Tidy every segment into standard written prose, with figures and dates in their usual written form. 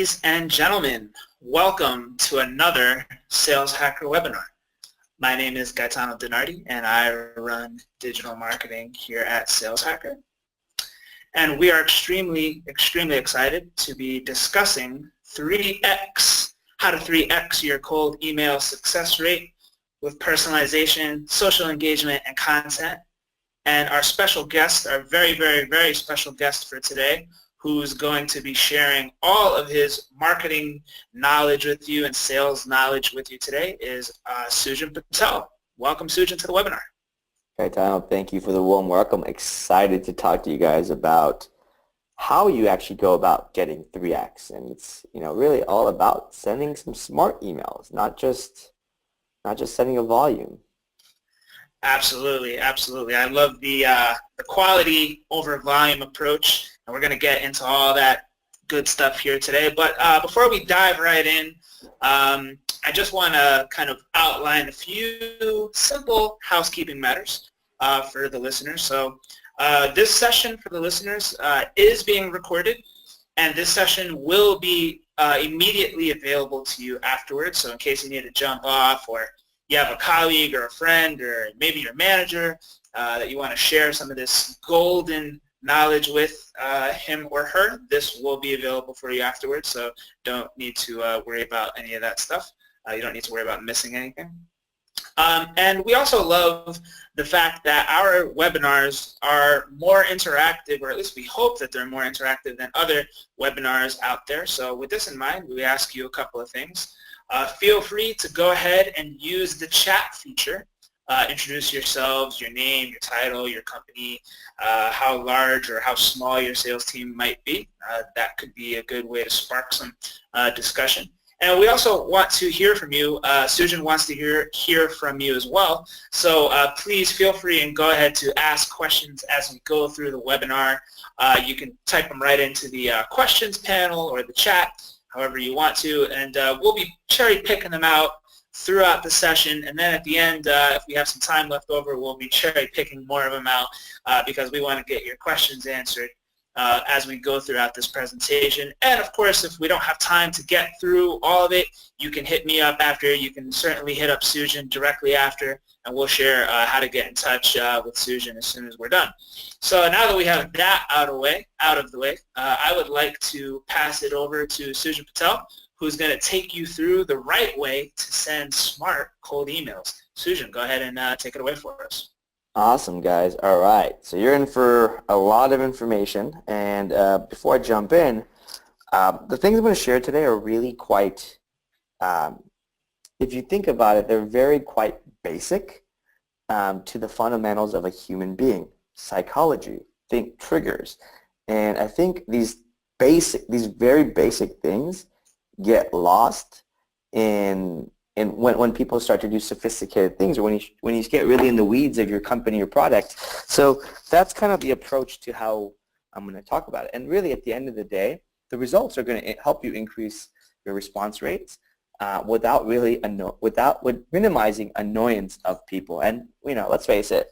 Ladies and gentlemen, welcome to another Sales Hacker webinar. My name is Gaetano Donardi and I run digital marketing here at Sales Hacker. And we are extremely excited to be discussing 3X, how to 3X your cold email success rate with personalization, social engagement, and content. And our special guest, our very special guest for today, who's going to be sharing all of his marketing knowledge with you and sales knowledge with you today is Sujan Patel. Welcome, Sujan, to the webinar. Gaetano, thank you for the warm welcome. Excited to talk to you guys about how you actually go about getting 3X. And it's really all about sending some smart emails, not just sending a volume. Absolutely. I love the quality over volume approach, and we're going to get into all that good stuff here today. But before we dive right in, I just want to kind of outline a few simple housekeeping matters for the listeners. So this session for the listeners is being recorded, and this session will be immediately available to you afterwards. So in case you need to jump off, or you have a colleague or a friend or maybe your manager that you want to share some of this golden knowledge with him or her, this will be available for you afterwards, so don't need to worry about any of that stuff. You don't need to worry about missing anything. And we also love the fact that our webinars are more interactive, or at least we hope that they're more interactive than other webinars out there. So with this in mind, we ask you a couple of things. Feel free to go ahead and use the chat feature. Introduce yourselves, your name, your title, your company, how large or how small your sales team might be. That could be a good way to spark some discussion. And we also want to hear from you. Sujan wants to hear from you as well. So please feel free and go ahead to ask questions as we go through the webinar. You can type them right into the questions panel or the chat, however you want to, and we'll be cherry picking them out throughout the session, and then at the end, if we have some time left over, we'll be cherry picking more of them out because we want to get your questions answered as we go throughout this presentation. And of course, if we don't have time to get through all of it, you can hit me up after. You can certainly hit up Sujan directly after, and we'll share how to get in touch with Sujan as soon as we're done. So now that we have that out of the way, I would like to pass it over to Sujan Patel, who's going to take you through the right way to send smart cold emails. Sujan, go ahead and take it away for us. Awesome, guys. All right. So you're in for a lot of information. And before I jump in, the things I'm going to share today are really quite, if you think about it, they're very quite basic to the fundamentals of a human being. Psychology, think triggers. And I think these very basic things get lost in when people start to do sophisticated things, or when you get really in the weeds of your company or product. So that's kind of the approach to how I'm going to talk about it. And really, at the end of the day, the results are going to help you increase your response rates without minimizing annoyance of people. And let's face it,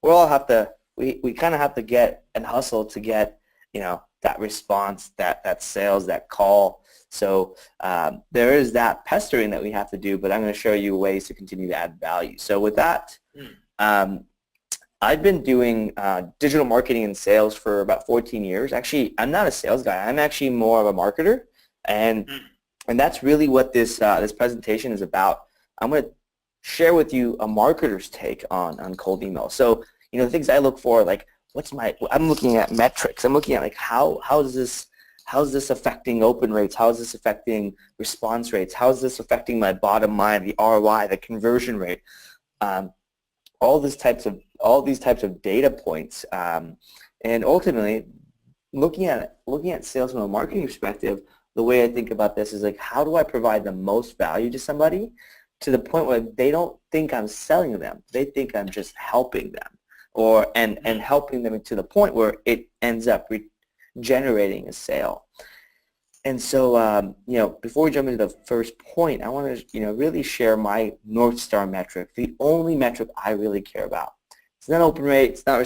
we kind of have to get and hustle to get that response, that sales, that call. So there is that pestering that we have to do, but I'm going to show you ways to continue to add value. So with that, I've been doing digital marketing and sales for about 14 years. Actually, I'm not a sales guy. I'm actually more of a marketer, and that's really what this presentation is about. I'm going to share with you a marketer's take on cold email. So the things I look for, like I'm looking at metrics. I'm looking at like how's this affecting open rates? How is this affecting response rates? How is this affecting my bottom line, the ROI, the conversion rate? All these types of data points, and ultimately looking at sales from a marketing perspective. The way I think about this is like, how do I provide the most value to somebody to the point where they don't think I'm selling them? They think I'm just helping them, and helping them to the point where it ends up generating a sale. And so, before we jump into the first point, I want to, really share my North Star metric, the only metric I really care about. It's not open rate, it's not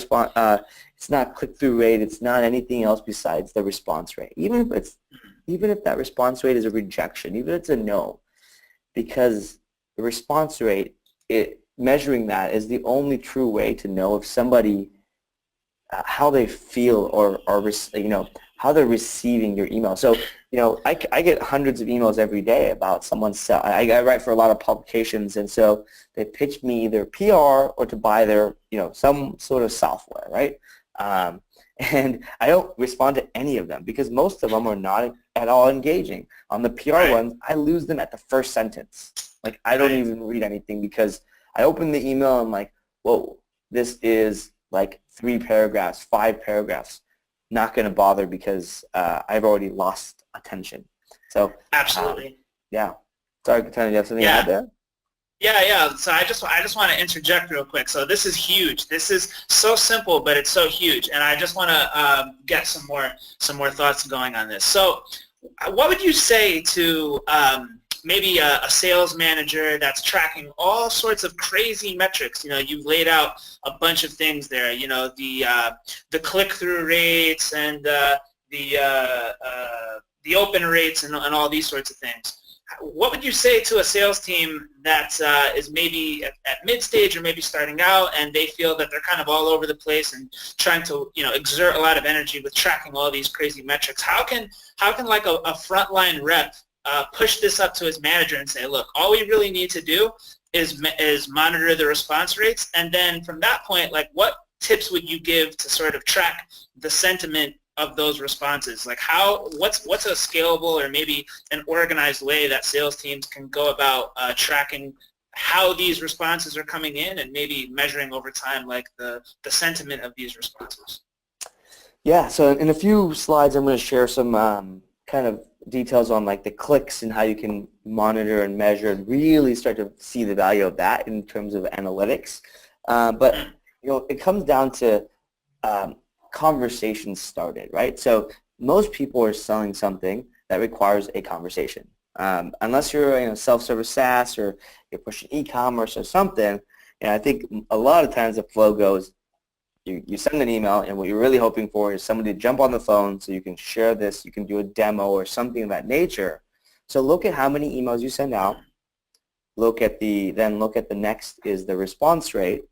it's not click-through rate, it's not anything else besides the response rate. Even even if that response rate is a rejection, even if it's a no, because the response rate, measuring that is the only true way to know if somebody, how they feel or how they're receiving your email. So, I get hundreds of emails every day about someone's sell. I write for a lot of publications, and so they pitch me either PR or to buy their, some sort of software, right? And I don't respond to any of them because most of them are not at all engaging. On the PR ones, I lose them at the first sentence. Like, I don't even read anything because I open the email and I'm like, whoa, this is like 3 paragraphs, 5 paragraphs. Not going to bother because I've already lost attention. So Absolutely. Yeah. Sorry, Katana, you have something to add there? Yeah. So I just want to interject real quick. So this is huge. This is so simple, but it's so huge, and I just want to get some more thoughts going on this. So, what would you say to maybe a sales manager that's tracking all sorts of crazy metrics? You've laid out a bunch of things there. The click-through rates and the open rates and all these sorts of things. What would you say to a sales team that is maybe at mid-stage or maybe starting out, and they feel that they're kind of all over the place and trying to exert a lot of energy with tracking all these crazy metrics? How can like a frontline rep push this up to his manager and say, look, all we really need to do is monitor the response rates, and then from that point, like, what tips would you give to sort of track the sentiment of those responses? Like, what's a scalable or maybe an organized way that sales teams can go about tracking how these responses are coming in and maybe measuring over time, like the sentiment of these responses? Yeah, so in a few slides I'm going to share some kind of details on like the clicks and how you can monitor and measure and really start to see the value of that in terms of analytics. But it comes down to conversations started, right? So most people are selling something that requires a conversation. Unless you're self-service SaaS or you're pushing e-commerce or something, I think a lot of times the flow goes, you send an email, and what you're really hoping for is somebody to jump on the phone so you can share this, you can do a demo or something of that nature. So look at how many emails you send out, then look at the next is the response rate,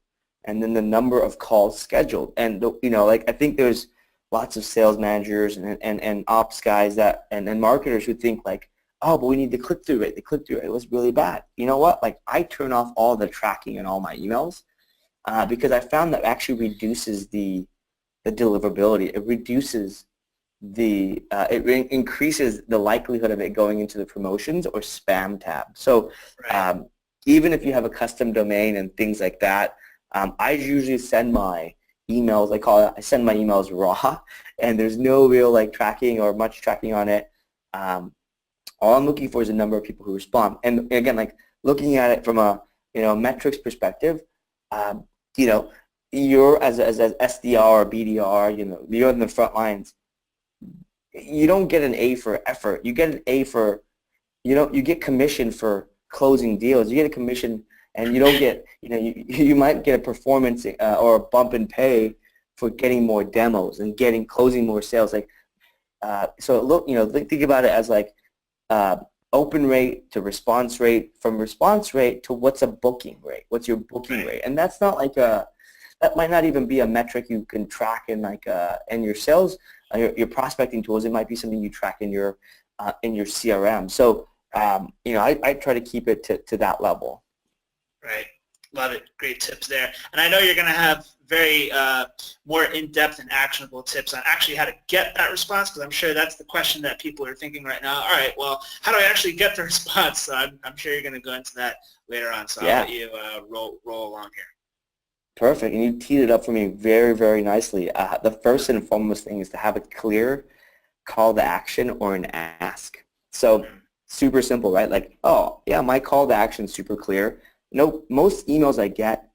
and then the number of calls scheduled. And I think there's lots of sales managers and ops guys and marketers who think like, oh, but we need the click-through rate. The click-through rate was really bad. You know what? Like, I turn off all the tracking in all my emails because I found that actually reduces the deliverability. It reduces it increases the likelihood of it going into the promotions or spam tab. So even if you have a custom domain and things like that, I usually send my emails, I send my emails raw, and there's no real tracking or much tracking on it. All I'm looking for is a number of people who respond. And again, looking at it from a metrics perspective, you're as SDR or BDR, you're in the front lines. You don't get an A for effort. You get an A for, you get commission for closing deals. You get a commission. And you don't get, you might get a performance or a bump in pay for getting more demos and closing more sales. So look, think about it as open rate to response rate, from response rate to what's a booking rate, what's your booking rate, and that's not that might not even be a metric you can track in in your sales, your prospecting tools. It might be something you track in your CRM. So I try to keep it to that level. Right. Love it. Great tips there. And I know you're going to have very more in-depth and actionable tips on actually how to get that response, because I'm sure that's the question that people are thinking right now. All right, well, how do I actually get the response? So I'm sure you're going to go into that later on, so I'll let you roll along here. Perfect. And you teed it up for me very, very nicely. The first and foremost thing is to have a clear call to action or an ask. So super simple, right? Oh, yeah, my call to action is super clear. Most emails I get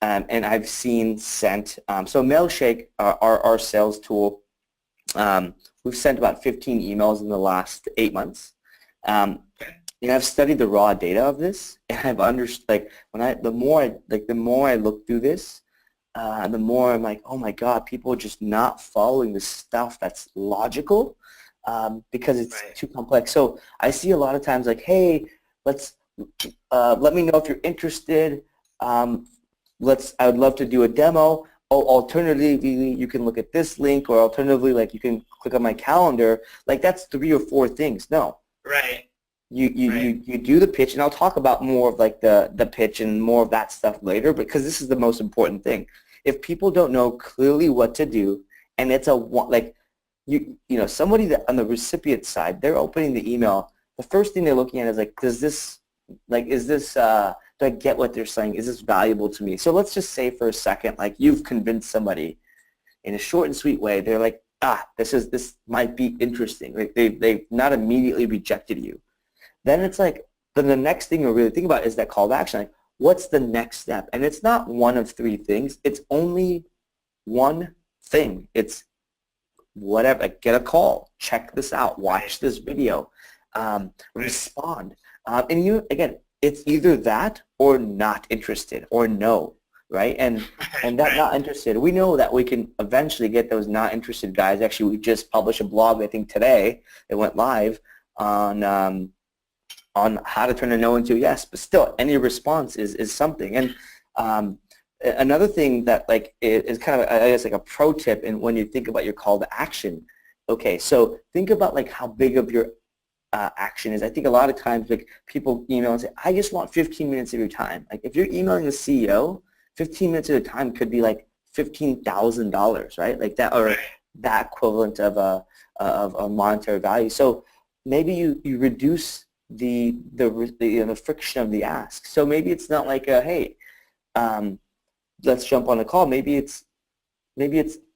and I've seen sent, so Mailshake, our sales tool, we've sent about 15 emails in the last 8 months. I've studied the raw data of this, and I've understood, the more I look through this, the more I'm like, oh my God, people are just not following the stuff that's logical. because it's Right. too complex. So I see a lot of times like, hey, let's let me know if you're interested. Um, I would love to do a demo. Oh, alternatively, you can look at this link, or alternatively, like you can click on my calendar. Like that's 3 or 4 things. No, Right. Right. you do the pitch, and I'll talk about more of like the pitch and more of that stuff later, because this is the most important thing. If people don't know clearly what to do, and it's like somebody that on the recipient side, they're opening the email, the first thing they're looking at is like, is this do I get what they're saying? Is this valuable to me? So let's just say for a second, like you've convinced somebody in a short and sweet way. They're like, this might be interesting. Like they've not immediately rejected you. Then it's like, then the next thing you really think about is that call to action. Like, what's the next step? And it's not one of 3 things. It's only one thing. It's whatever. Like, get a call, check this out, watch this video, Right. respond. And again, it's either that or not interested or no, right? And that Right. not interested, we know that we can eventually get those not interested guys. Actually, we just published a blog, I think today, it went live on how to turn a no into a yes, but still any response is something. And another thing that like is kind of, I guess, like a pro tip, and when you think about your call to action, okay, so think about like how big of your action is. I think a lot of times like people email and say, I just want 15 minutes of your time. Like if you're emailing the CEO, 15 minutes of the time could be like $15,000, right? Like that, or Right. that equivalent of a monetary value. So maybe you reduce the friction of the ask. So maybe it's not like hey, let's jump on a call. Maybe it's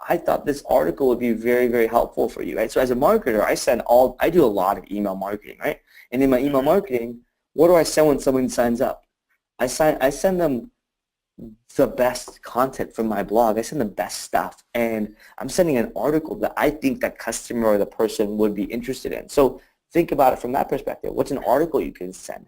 I thought this article would be very, very helpful for you, right? So as a marketer, I do a lot of email marketing, right? And in my email Mhm. marketing, what do I send when someone signs up? I send them the best content from my blog. I send them best stuff, and I'm sending an article that I think that customer or the person would be interested in. So think about it from that perspective. What's an article you can send?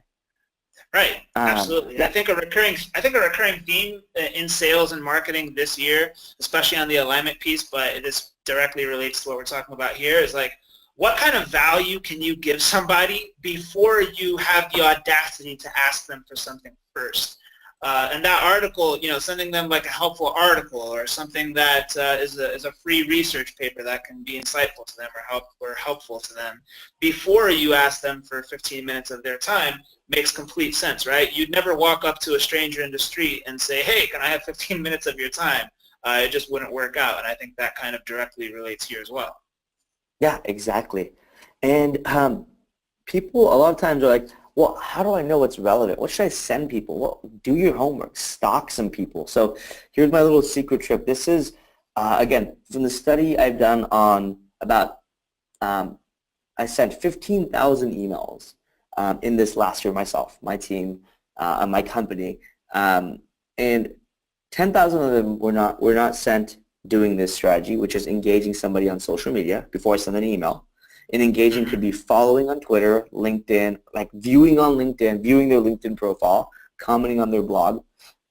Right. Absolutely. Yeah, I think a recurring theme in sales and marketing this year, especially on the alignment piece, but this directly relates to what we're talking about here, is like, what kind of value can you give somebody before you have the audacity to ask them for something first? And that article, sending them like a helpful article or something that is a free research paper that can be insightful to them or helpful to them before you ask them for 15 minutes of their time makes complete sense, right? You'd never walk up to a stranger in the street and say, hey, can I have 15 minutes of your time? It just wouldn't work out, and I think that kind of directly relates here as well. yeah, exactly. And people a lot of times are like, well, how do I know what's relevant? What should I send people? Well, do your homework, stalk some people. So here's my little secret trip. This is, again, from the study I've done on about, I sent 15,000 emails in this last year myself, my team, my company, and 10,000 of them were not sent doing this strategy, which is engaging somebody on social media before I send an email. And engaging could Mm-hmm. be following on Twitter, LinkedIn, like viewing on LinkedIn, viewing their LinkedIn profile, commenting on their blog.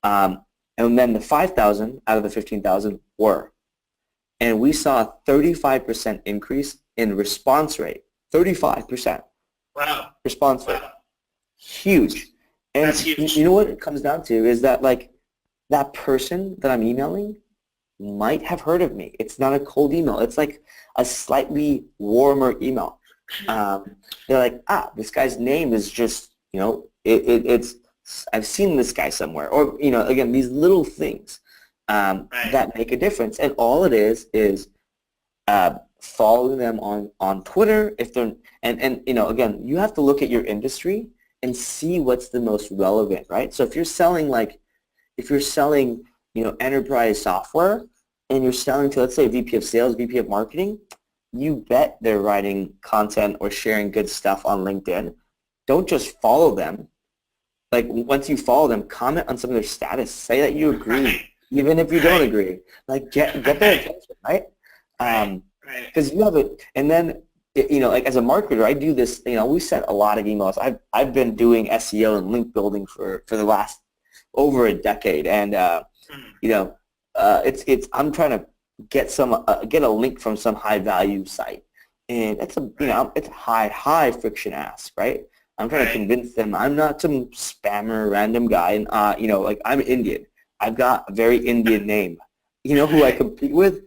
And then the 5,000 out of the 15,000 were. And we saw a 35% increase in response rate. 35% Wow. response rate. Wow. Huge. That's And you huge. know what it comes down to is that like that person that I'm emailing might have heard of me. It's not a cold email. It's like a slightly warmer email. They're like, this guy's name is just, it's, I've seen this guy somewhere. Or, again, these little things Right. that make a difference. And all it is following them on Twitter. If they're, and again, you have to look at your industry and see what's the most relevant, right? So if you're selling enterprise software, and you're selling to, let's say, VP of sales, VP of marketing, you bet they're writing content or sharing good stuff on LinkedIn. Don't just follow them. Like, once you follow them, comment on some of their status. Say that you agree, Right. even if you don't Right. agree. Like, get their Right. attention, right? Right. Right. Because you have it, and then, like as a marketer, I do this. We sent a lot of emails. I've been doing SEO and link building for the last over a decade, and Mm. you know, I'm trying to get a link from some high value site, And it's it's a high friction ask, right? I'm trying to Right. convince them I'm not some spammer random guy, and like I'm Indian. I've got a very Indian name. You know who I Right. compete with?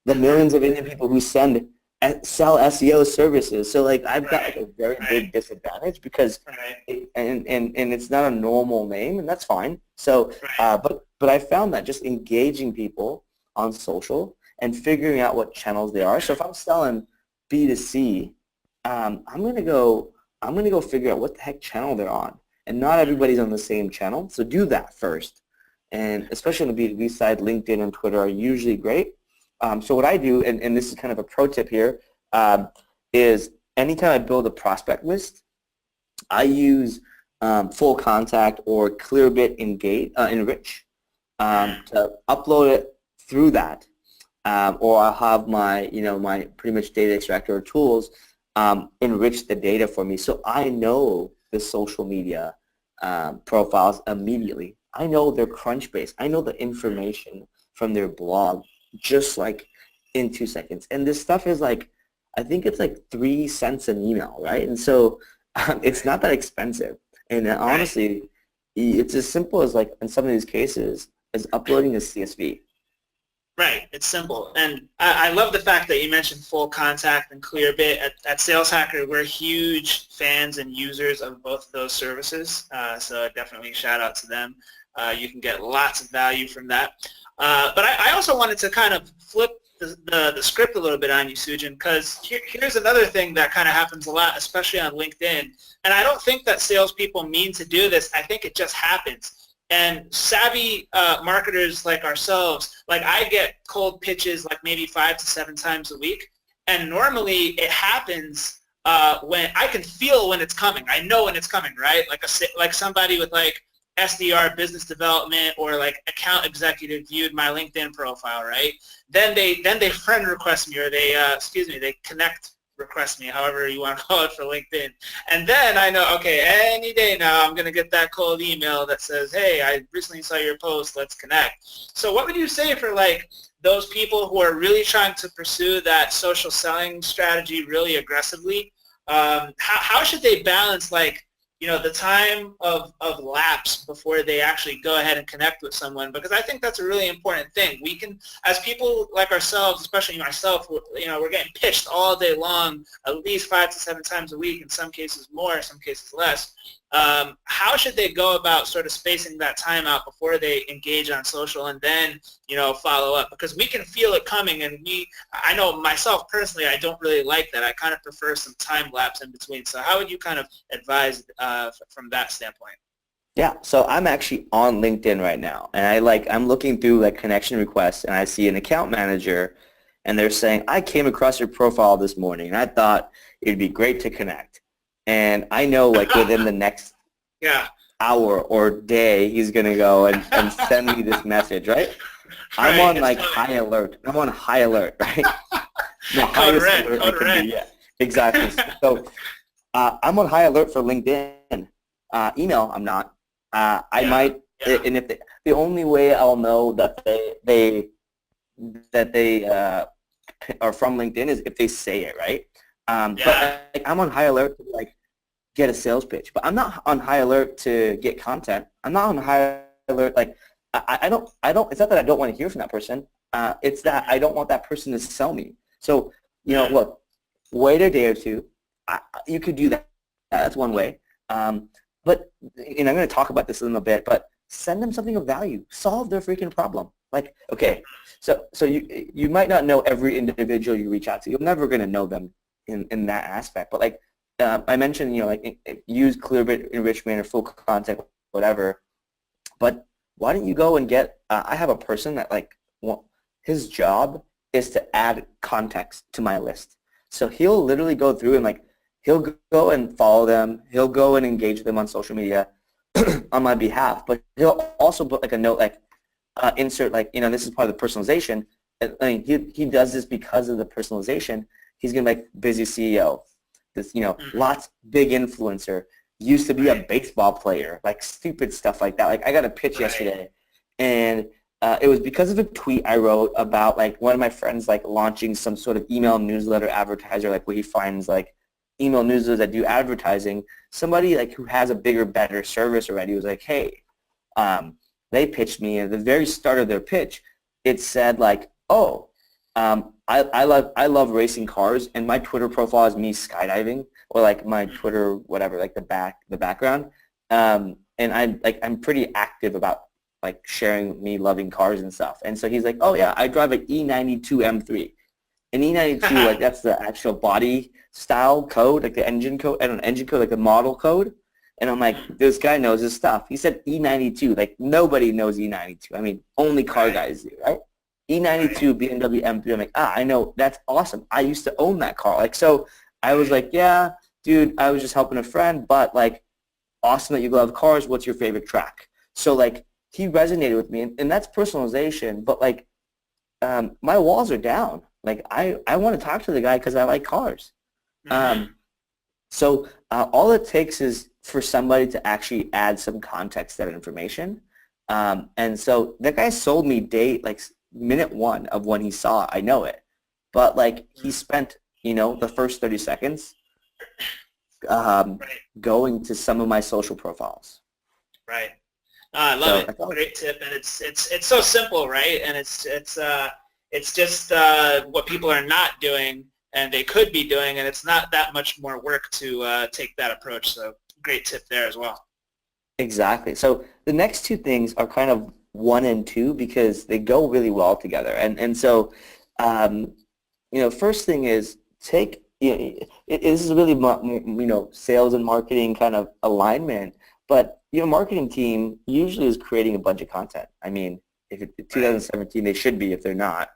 The millions of Indian people who sell SEO services. So like I've got like Right. a very Right. big disadvantage because Right. and it's not a normal name, and that's fine. So Right. but I found that just engaging people on social and figuring out what channels they are. So if I'm selling B2C, I'm gonna go figure out what the heck channel they're on. And not everybody's on the same channel, so do that first. And especially on the B2B side, LinkedIn and Twitter are usually great. So what I do, and this is kind of a pro tip here, is anytime I build a prospect list, I use full contact or Clearbit Enrich to upload it through that, or I'll have my pretty much data extractor or tools enrich the data for me, so I know the social media profiles immediately. I know their crunch base. I know the information from their blog just like in 2 seconds. And this stuff is like, I think it's like 3 cents an email, right? And so it's not that expensive. And Right. honestly, it's as simple as like in some of these cases as uploading a CSV. Right. It's simple. And I love the fact that you mentioned full contact and Clearbit. At Sales Hacker, we're huge fans and users of both of those services. So definitely shout out to them. You can get lots of value from that. But I also wanted to kind of flip the script a little bit on you, Sujin, because here's another thing that kind of happens a lot, especially on LinkedIn. And I don't think that salespeople mean to do this. I think it just happens. And savvy marketers like ourselves, like I get cold pitches like maybe 5 to 7 times a week. And normally it happens when I can feel when it's coming. I know when it's coming, right? Like somebody with like SDR, business development, or like account executive viewed my LinkedIn profile, right? Then they friend request me, or they connect request me, however you want to call it for LinkedIn. And then I know, okay, any day now I'm going to get that cold email that says, hey, I recently saw your post, let's connect. So what would you say for like those people who are really trying to pursue that social selling strategy really aggressively? How should they balance like, the time of lapse before they actually go ahead and connect with someone? Because I think that's a really important thing. We can, as people like ourselves, especially myself, we're getting pitched all day long, at least 5 to 7 times a week, in some cases more, some cases less. How should they go about sort of spacing that time out before they engage on social and then, follow up? Because we can feel it coming, and I know myself personally, I don't really like that. I kind of prefer some time lapse in between. So how would you kind of advise from that standpoint? Yeah, so I'm actually on LinkedIn right now, and I'm looking through like connection requests, and I see an account manager, and they're saying, I came across your profile this morning, and I thought it'd be great to connect. And I know like within the next Yeah. hour or day, he's gonna go and send me this message, right? I'm Right. on It's like coming. high alert. I'm on high alert, right? The Code highest red. alert I Code can be. red. Yeah, exactly. So I'm on high alert for LinkedIn. Email, I'm not. I Yeah. might, Yeah. and if the only way I'll know that they are from LinkedIn is if they say it, right? But Yeah. like, I'm on high alert to like get a sales pitch, but I'm not on high alert to get content. I'm not on high alert like I don't. It's not that I don't want to hear from that person. It's that I don't want that person to sell me. So Yeah. look, wait a day or two. You could do that. That's one way. But I'm going to talk about this in a bit. But send them something of value. Solve their freaking problem. Like, okay, so you might not know every individual you reach out to. You're never going to know them in that aspect. But like I mentioned, use Clearbit enrichment or full content, whatever. But why don't you go and get? I have a person that his job is to add context to my list. So he'll literally go through and he'll go and follow them. He'll go and engage them on social media on my behalf. But he'll also put like a note insert this is part of the personalization. I mean, he does this because of the personalization. He's gonna be like busy CEO. This Mhm. lots big influencer. Used to be a Right. baseball player, like stupid stuff like that. Like I got a pitch Right. yesterday, and it was because of a tweet I wrote about like one of my friends like launching some sort of email newsletter advertiser, like where he finds like email newsletters that do advertising. Somebody like who has a bigger, better service already was like, hey, they pitched me, and at the very start of their pitch, it said like, oh, I love racing cars, and my Twitter profile is me skydiving, or like my Twitter whatever, like the background, and I'm pretty active about like sharing me loving cars and stuff. And so he's like, oh yeah, I drive an E92 M3. An E92, like that's the actual body style code, like the engine code, I don't know, engine code, like the model code. And I'm like, this guy knows his stuff. He said E92, like nobody knows E92. I mean, only car guys do, right? E92 BMW M3. I'm like, I know, that's awesome. I used to own that car. Like, so I was like, yeah, dude, I was just helping a friend, but like, awesome that you love cars. What's your favorite track? So like, he resonated with me, and that's personalization. But like, my walls are down. Like, I want to talk to the guy because I like cars. So all it takes is for somebody to actually add some context to that information. And so that guy sold me like minute one of when he saw it. I know it. But like, he spent, the first 30 seconds going to some of my social profiles. Right. I love it. Great tip, and it's so simple, right? And it's just what people are not doing, and they could be doing, and it's not that much more work to take that approach. So great tip there as well. Exactly. So the next two things are kind of 1 and 2 because they go really well together. And so, first thing is take. This is really sales and marketing kind of alignment, but your marketing team usually is creating a bunch of content. I mean, if it's 2017, they should be if they're not.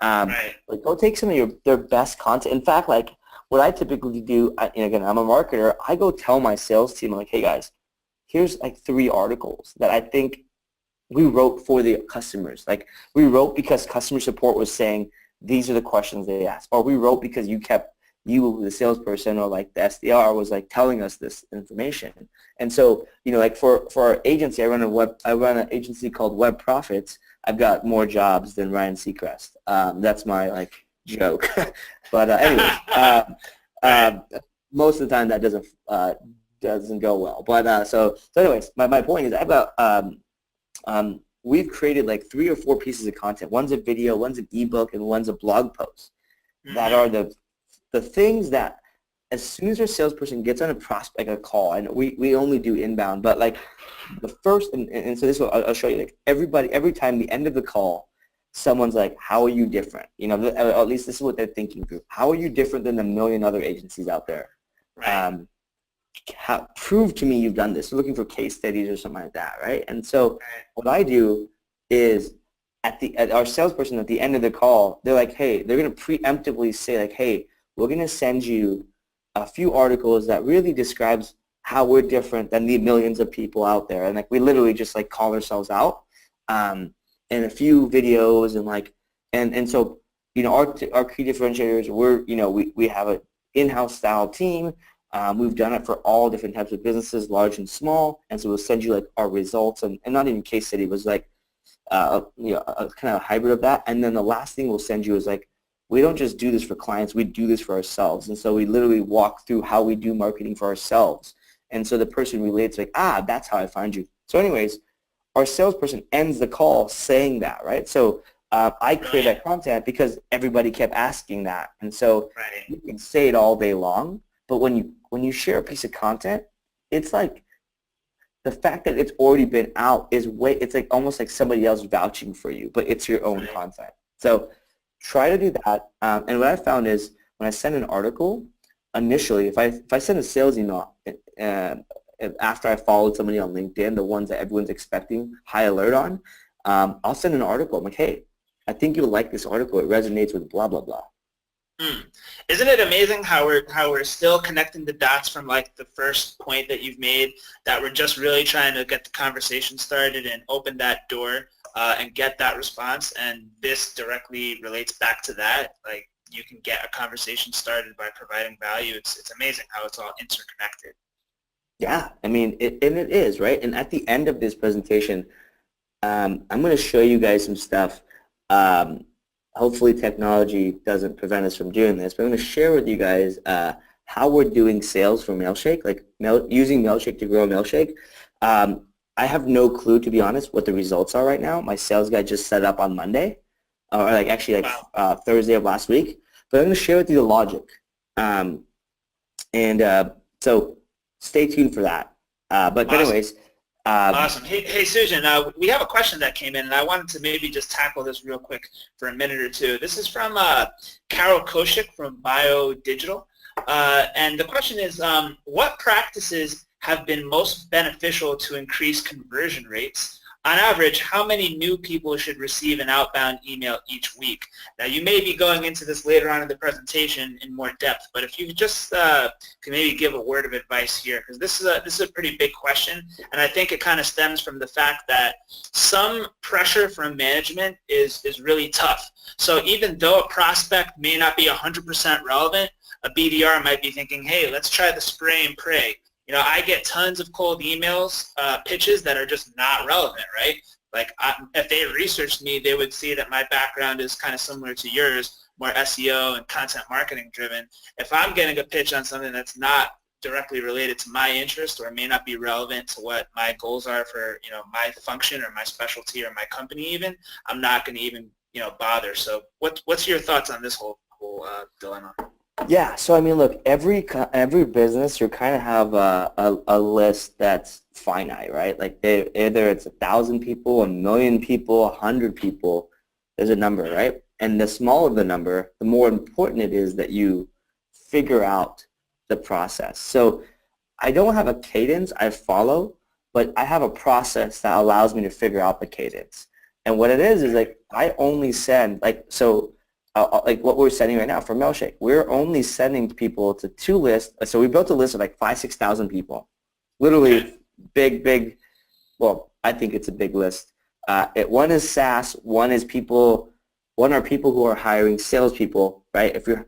Like, go take some of their best content. In fact, like what I typically do, again, I'm a marketer. I go tell my sales team, like, hey guys, here's like 3 articles that I think we wrote for the customers. Like, we wrote because customer support was saying these are the questions they asked, or we wrote because you, the salesperson, or like the SDR was like telling us this information. And so, like for our agency, I run an agency called Web Profits. I've got more jobs than Ryan Seacrest. That's my like joke. But anyways, most of the time that doesn't go well. But so anyways, my point is I've got we've created like 3 or 4 pieces of content. One's a video, one's an ebook, and one's a blog post that are the things that as soon as our salesperson gets on a call, and we only do inbound, but like the first, and so this I'll show you, like every time the end of the call, someone's like, how are you different? At least this is what they're thinking through. How are you different than a million other agencies out there? Right. Prove to me you've done this. We're looking for case studies or something like that, right? And so what I do is at our salesperson at the end of the call, they're like, hey, they're going to preemptively say like, hey, we're going to send you a few articles that really describes how we're different than the millions of people out there. And like we literally just like call ourselves out, and a few videos and like and so our key differentiators, we have an in-house style team. We've done it for all different types of businesses, large and small, and so we'll send you like our results and not even case study, it was like a kind of a hybrid of that. And then the last thing we'll send you is like, we don't just do this for clients, we do this for ourselves. And so we literally walk through how we do marketing for ourselves. And so the person relates like, that's how I find you. So anyways, our salesperson ends the call saying that, right? So I create that content because everybody kept asking that. And so you can say it all day long, but when you share a piece of content, it's like the fact that it's already been out it's like almost like somebody else vouching for you, but it's your own content. So try to do that. And what I found is when I send an article, initially, if I send a sales email after I followed somebody on LinkedIn, the ones that everyone's expecting high alert on, I'll send an article. I'm like, hey, I think you'll like this article. It resonates with blah, blah, blah. Isn't it amazing how we're still connecting the dots from like the first point that you've made, that we're just really trying to get the conversation started and open that door and get that response, and this directly relates back to that. Like, you can get a conversation started by providing value. It's amazing how it's all interconnected. Yeah, I mean, it is, right? And at the end of this presentation, I'm going to show you guys some stuff. Hopefully technology doesn't prevent us from doing this, but I'm going to share with you guys how we're doing sales for Mailshake, like using Mailshake to grow Mailshake. I have no clue, to be honest, what the results are right now. My sales guy just set up on Monday, or like actually like Thursday of last week. But I'm going to share with you the logic. So stay tuned for that. But anyways. Awesome. Hey Susan, we have a question that came in, and I wanted to maybe just tackle this real quick for a minute or two. This is from Carol Koshik from Bio Digital, and the question is, what practices have been most beneficial to increase conversion rates? On average, how many new people should receive an outbound email each week? Now, you may be going into this later on in the presentation in more depth, but if you just can maybe give a word of advice here, because this is a pretty big question, and I think it kind of stems from the fact that some pressure from management is really tough. So even though a prospect may not be 100% relevant, a BDR might be thinking, hey, let's try the spray and pray. You know, I get tons of cold emails, pitches that are just not relevant, right? Like, if they researched me, they would see that my background is kind of similar to yours, more SEO and content marketing driven. If I'm getting a pitch on something that's not directly related to my interest or may not be relevant to what my goals are for, you know, my function or my specialty or my company even, I'm not going to even, you know, bother. So what's your thoughts on this whole dilemma? Yeah, so I mean, look, every business, you kind of have a list that's finite, right? Like either it's 1,000 people, 1,000,000 people, 100 people. There's a number, right? And the smaller the number, the more important it is that you figure out the process. So I don't have a cadence I follow, but I have a process that allows me to figure out the cadence. And what it is like I only send like what we're sending right now for Mailshake. We're only sending people to 2 lists. So we built a list of like 5,000-6,000 people. Literally big, well, I think it's a big list. One is SaaS, one are people who are hiring salespeople, right? If you're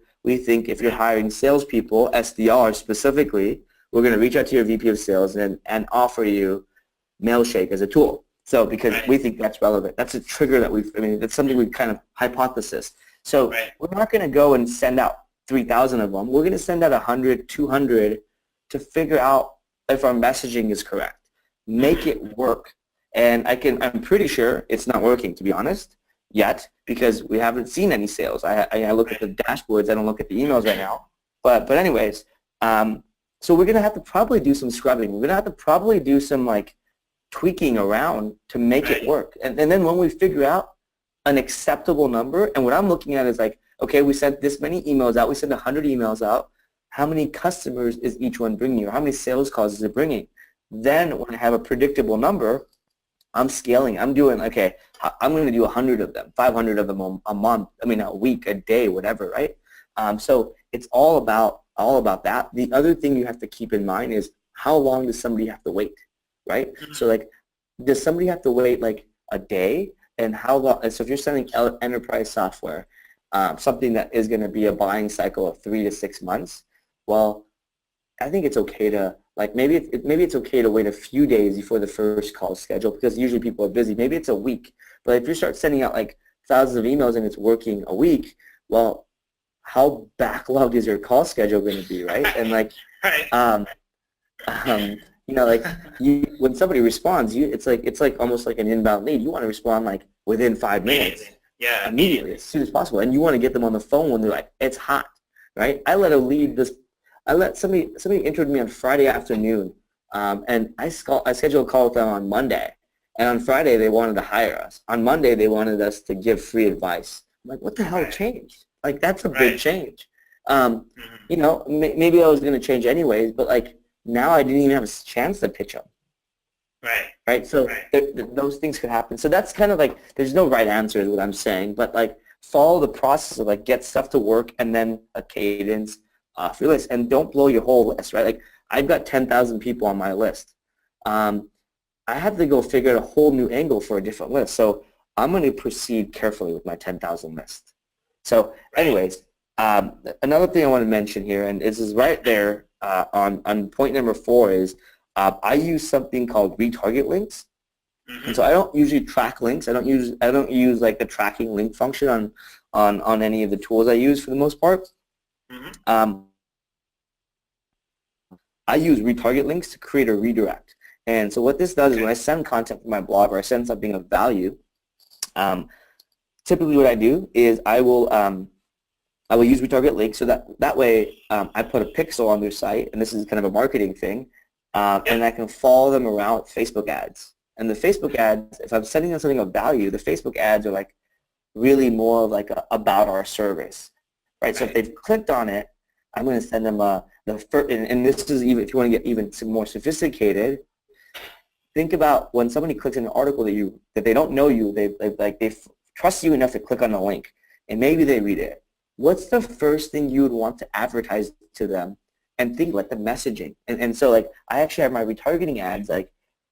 hiring salespeople, SDR specifically, we're going to reach out to your VP of sales and offer you Mailshake as a tool. So because we think that's relevant. That's a trigger that that's something we've kind of hypothesized. So we're not going to go and send out 3,000 of them. We're going to send out 100, 200 to figure out if our messaging is correct. Make it work. And I'm pretty sure it's not working, to be honest, yet, because we haven't seen any sales. I look at the dashboards. I don't look at the emails right now. But anyways, so we're going to have to probably do some scrubbing. We're going to have to probably do some like tweaking around to make it work. And then when we figure out an acceptable number, and what I'm looking at is like, okay, we sent this many emails out, we sent 100 emails out, how many customers is each one bringing, or how many sales calls is it bringing? Then when I have a predictable number, I'm scaling. I'm doing, okay, I'm going to do 100 of them, 500 of them a month, a week, a day, whatever, right? So it's all about that. The other thing you have to keep in mind is how long does somebody have to wait, right? So like, does somebody have to wait like a day? And how long? So if you're selling enterprise software, something that is going to be a buying cycle of 3 to 6 months, well, I think it's okay to maybe it's okay to wait a few days before the first call is scheduled because usually people are busy. Maybe it's a week, but if you start sending out like thousands of emails and it's working a week, well, how backlogged is your call schedule going to be, right? And like, when somebody responds, it's like almost like an inbound lead. You want to respond like within 5 minutes, immediately, as soon as possible, and you want to get them on the phone when they're like, it's hot, right? I let somebody interviewed me on Friday afternoon, and I scheduled a call with them on Monday, and on Friday they wanted to hire us. On Monday they wanted us to give free advice. I'm like, what the hell changed? Like that's a big change. Maybe I was going to change anyways, but like. Now I didn't even have a chance to pitch them. Right. So those things could happen. So that's kind of like there's no right answer is what I'm saying, but like follow the process of like get stuff to work and then a cadence off your list and don't blow your whole list. Right. Like I've got 10,000 people on my list. I have to go figure out a whole new angle for a different list. So I'm going to proceed carefully with my 10,000 list. So anyways, another thing I want to mention here, and this is right there. On point number 4 is I use something called retarget links. And so I don't usually track links. I don't use like the tracking link function on any of the tools I use for the most part. Mm-hmm. I use retarget links to create a redirect. And so what this does is when I send content from my blog or I send something of value, typically what I do is I will use retarget links so that way I put a pixel on their site, and this is kind of a marketing thing, and I can follow them around with Facebook ads. And the Facebook ads, if I'm sending them something of value, the Facebook ads are like really more like about our service, right? So if they've clicked on it, I'm going to send them and this is even if you want to get even more sophisticated. Think about when somebody clicks on an article that they don't know you, they trust you enough to click on the link, and maybe they read it. What's the first thing you would want to advertise to them? And think like the messaging. And so like I actually have my retargeting ads, like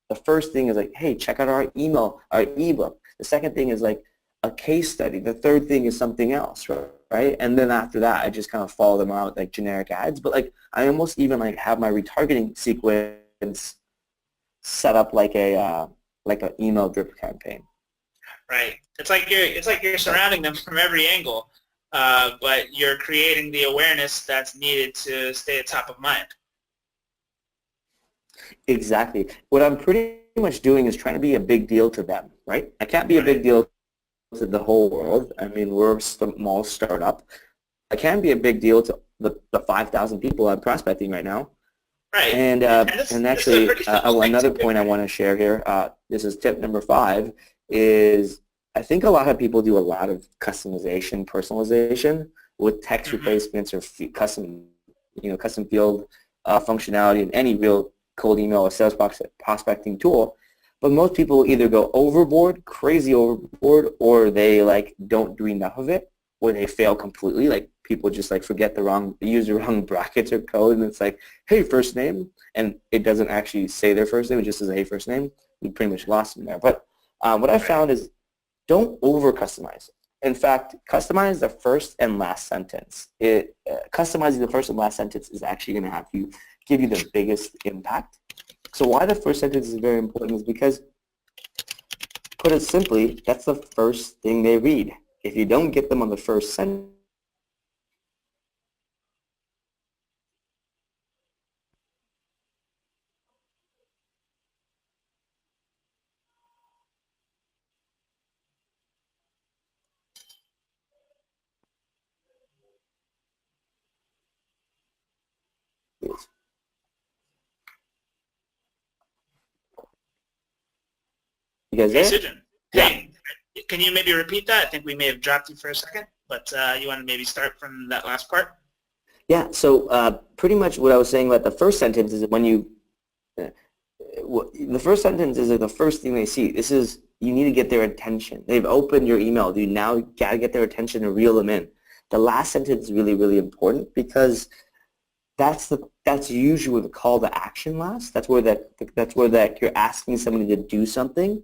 the first thing is like, hey, check out our ebook. The second thing is like a case study. The third thing is something else, right? And then after that, I just kind of follow them out with like generic ads. But like I almost even like have my retargeting sequence set up like an email drip campaign. Right. It's like you're surrounding them from every angle, but you're creating the awareness that's needed to stay at top of mind. Exactly. What I'm pretty much doing is trying to be a big deal to them, right? I can't be a big deal to the whole world. I mean, we're a small startup. I can be a big deal to the 5,000 people I'm prospecting right now. Right. And actually, another point I want to share here, this is tip number 5, is I think a lot of people do a lot of customization, personalization with text replacements or custom field functionality in any real cold email or sales prospecting tool. But most people either go overboard, crazy overboard, or they like don't do enough of it, or they fail completely. Like people just like use the wrong brackets or code, and it's like, hey, first name, and it doesn't actually say their first name. It just says, hey, first name. We pretty much lost them there. But what I found is don't over customize. In fact, customize the first and last sentence. Customizing the first and last sentence is actually going to give you the biggest impact. So why the first sentence is very important is because, put it simply, that's the first thing they read. If you don't get them on the first sentence, you guys Hey, there? Sujin. Yeah. Hey, can you maybe repeat that? I think we may have dropped you for a second, but you want to maybe start from that last part? Yeah, so pretty much what I was saying about the first sentence is when the first sentence is like the first thing they see. You need to get their attention. They've opened your email. You now got to get their attention and reel them in. The last sentence is really, really important because that's usually where the call to action lasts. That's where you're asking somebody to do something,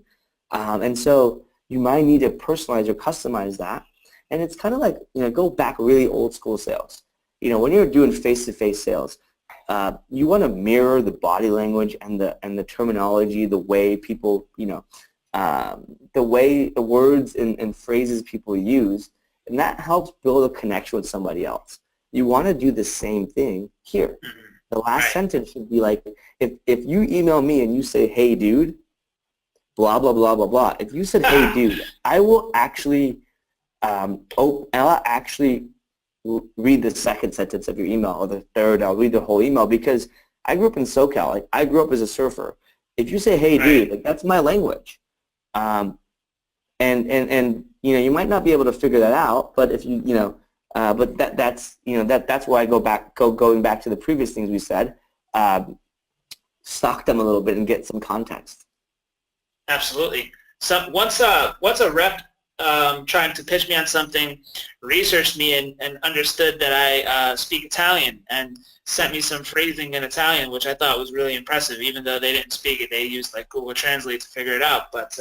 and so you might need to personalize or customize that. And it's kind of like go back really old school sales. When you're doing face-to-face sales, you want to mirror the body language and the terminology, the way people the words and phrases people use, and that helps build a connection with somebody else. You want to do the same thing here. The last sentence should be like, if you email me and you say, hey, dude, blah, blah, blah, blah, blah. If you said, hey, dude, I will actually, I'll actually read the second sentence of your email, or the third. I'll read the whole email because I grew up in SoCal. Like, I grew up as a surfer. If you say, hey, dude, like, that's my language. And you might not be able to figure that out, but if but that's why I going back to the previous things we said, stalk them a little bit and get some context. Absolutely. So once a rep trying to pitch me on something researched me and understood that I speak Italian and sent me some phrasing in Italian, which I thought was really impressive. Even though they didn't speak it, they used like Google Translate to figure it out. But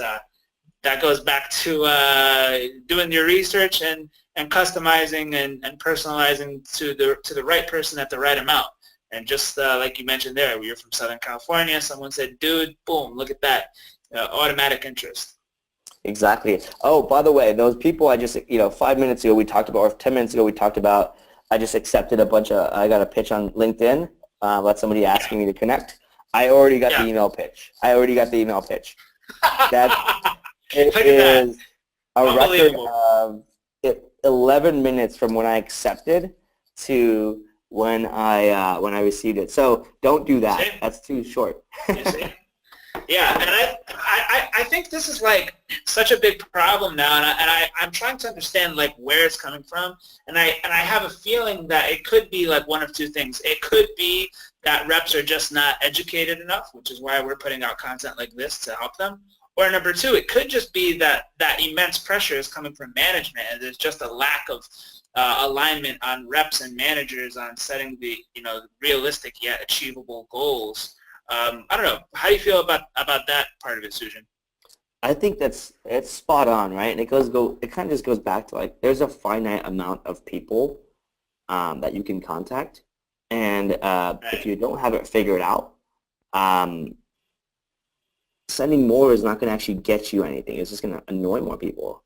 that goes back to doing your research and customizing and personalizing to the right person at the right amount. And just like you mentioned there, you're from Southern California. Someone said, dude, boom, look at that. automatic interest. Exactly. Oh, by the way, those people I just, 5 minutes ago we talked about, or 10 minutes ago we talked about, I just accepted I got a pitch on LinkedIn, let somebody asking me to connect. I already got the email pitch. That it Look at that. is a record of 11 minutes from when I accepted to when I received it. So don't do that. See? That's too short. You see? Yeah, and I think this is like such a big problem now, and I'm trying to understand like where it's coming from, and I have a feeling that it could be like one of two things. It could be that reps are just not educated enough, which is why we're putting out content like this to help them. Or number two, it could just be that immense pressure is coming from management, and there's just a lack of alignment on reps and managers on setting the realistic yet achievable goals. I don't know. How do you feel about that part of it, Sujan? I think it's spot on, right? And it kind of just goes back to like there's a finite amount of people that you can contact, and if you don't have it figured out, sending more is not going to actually get you anything. It's just going to annoy more people.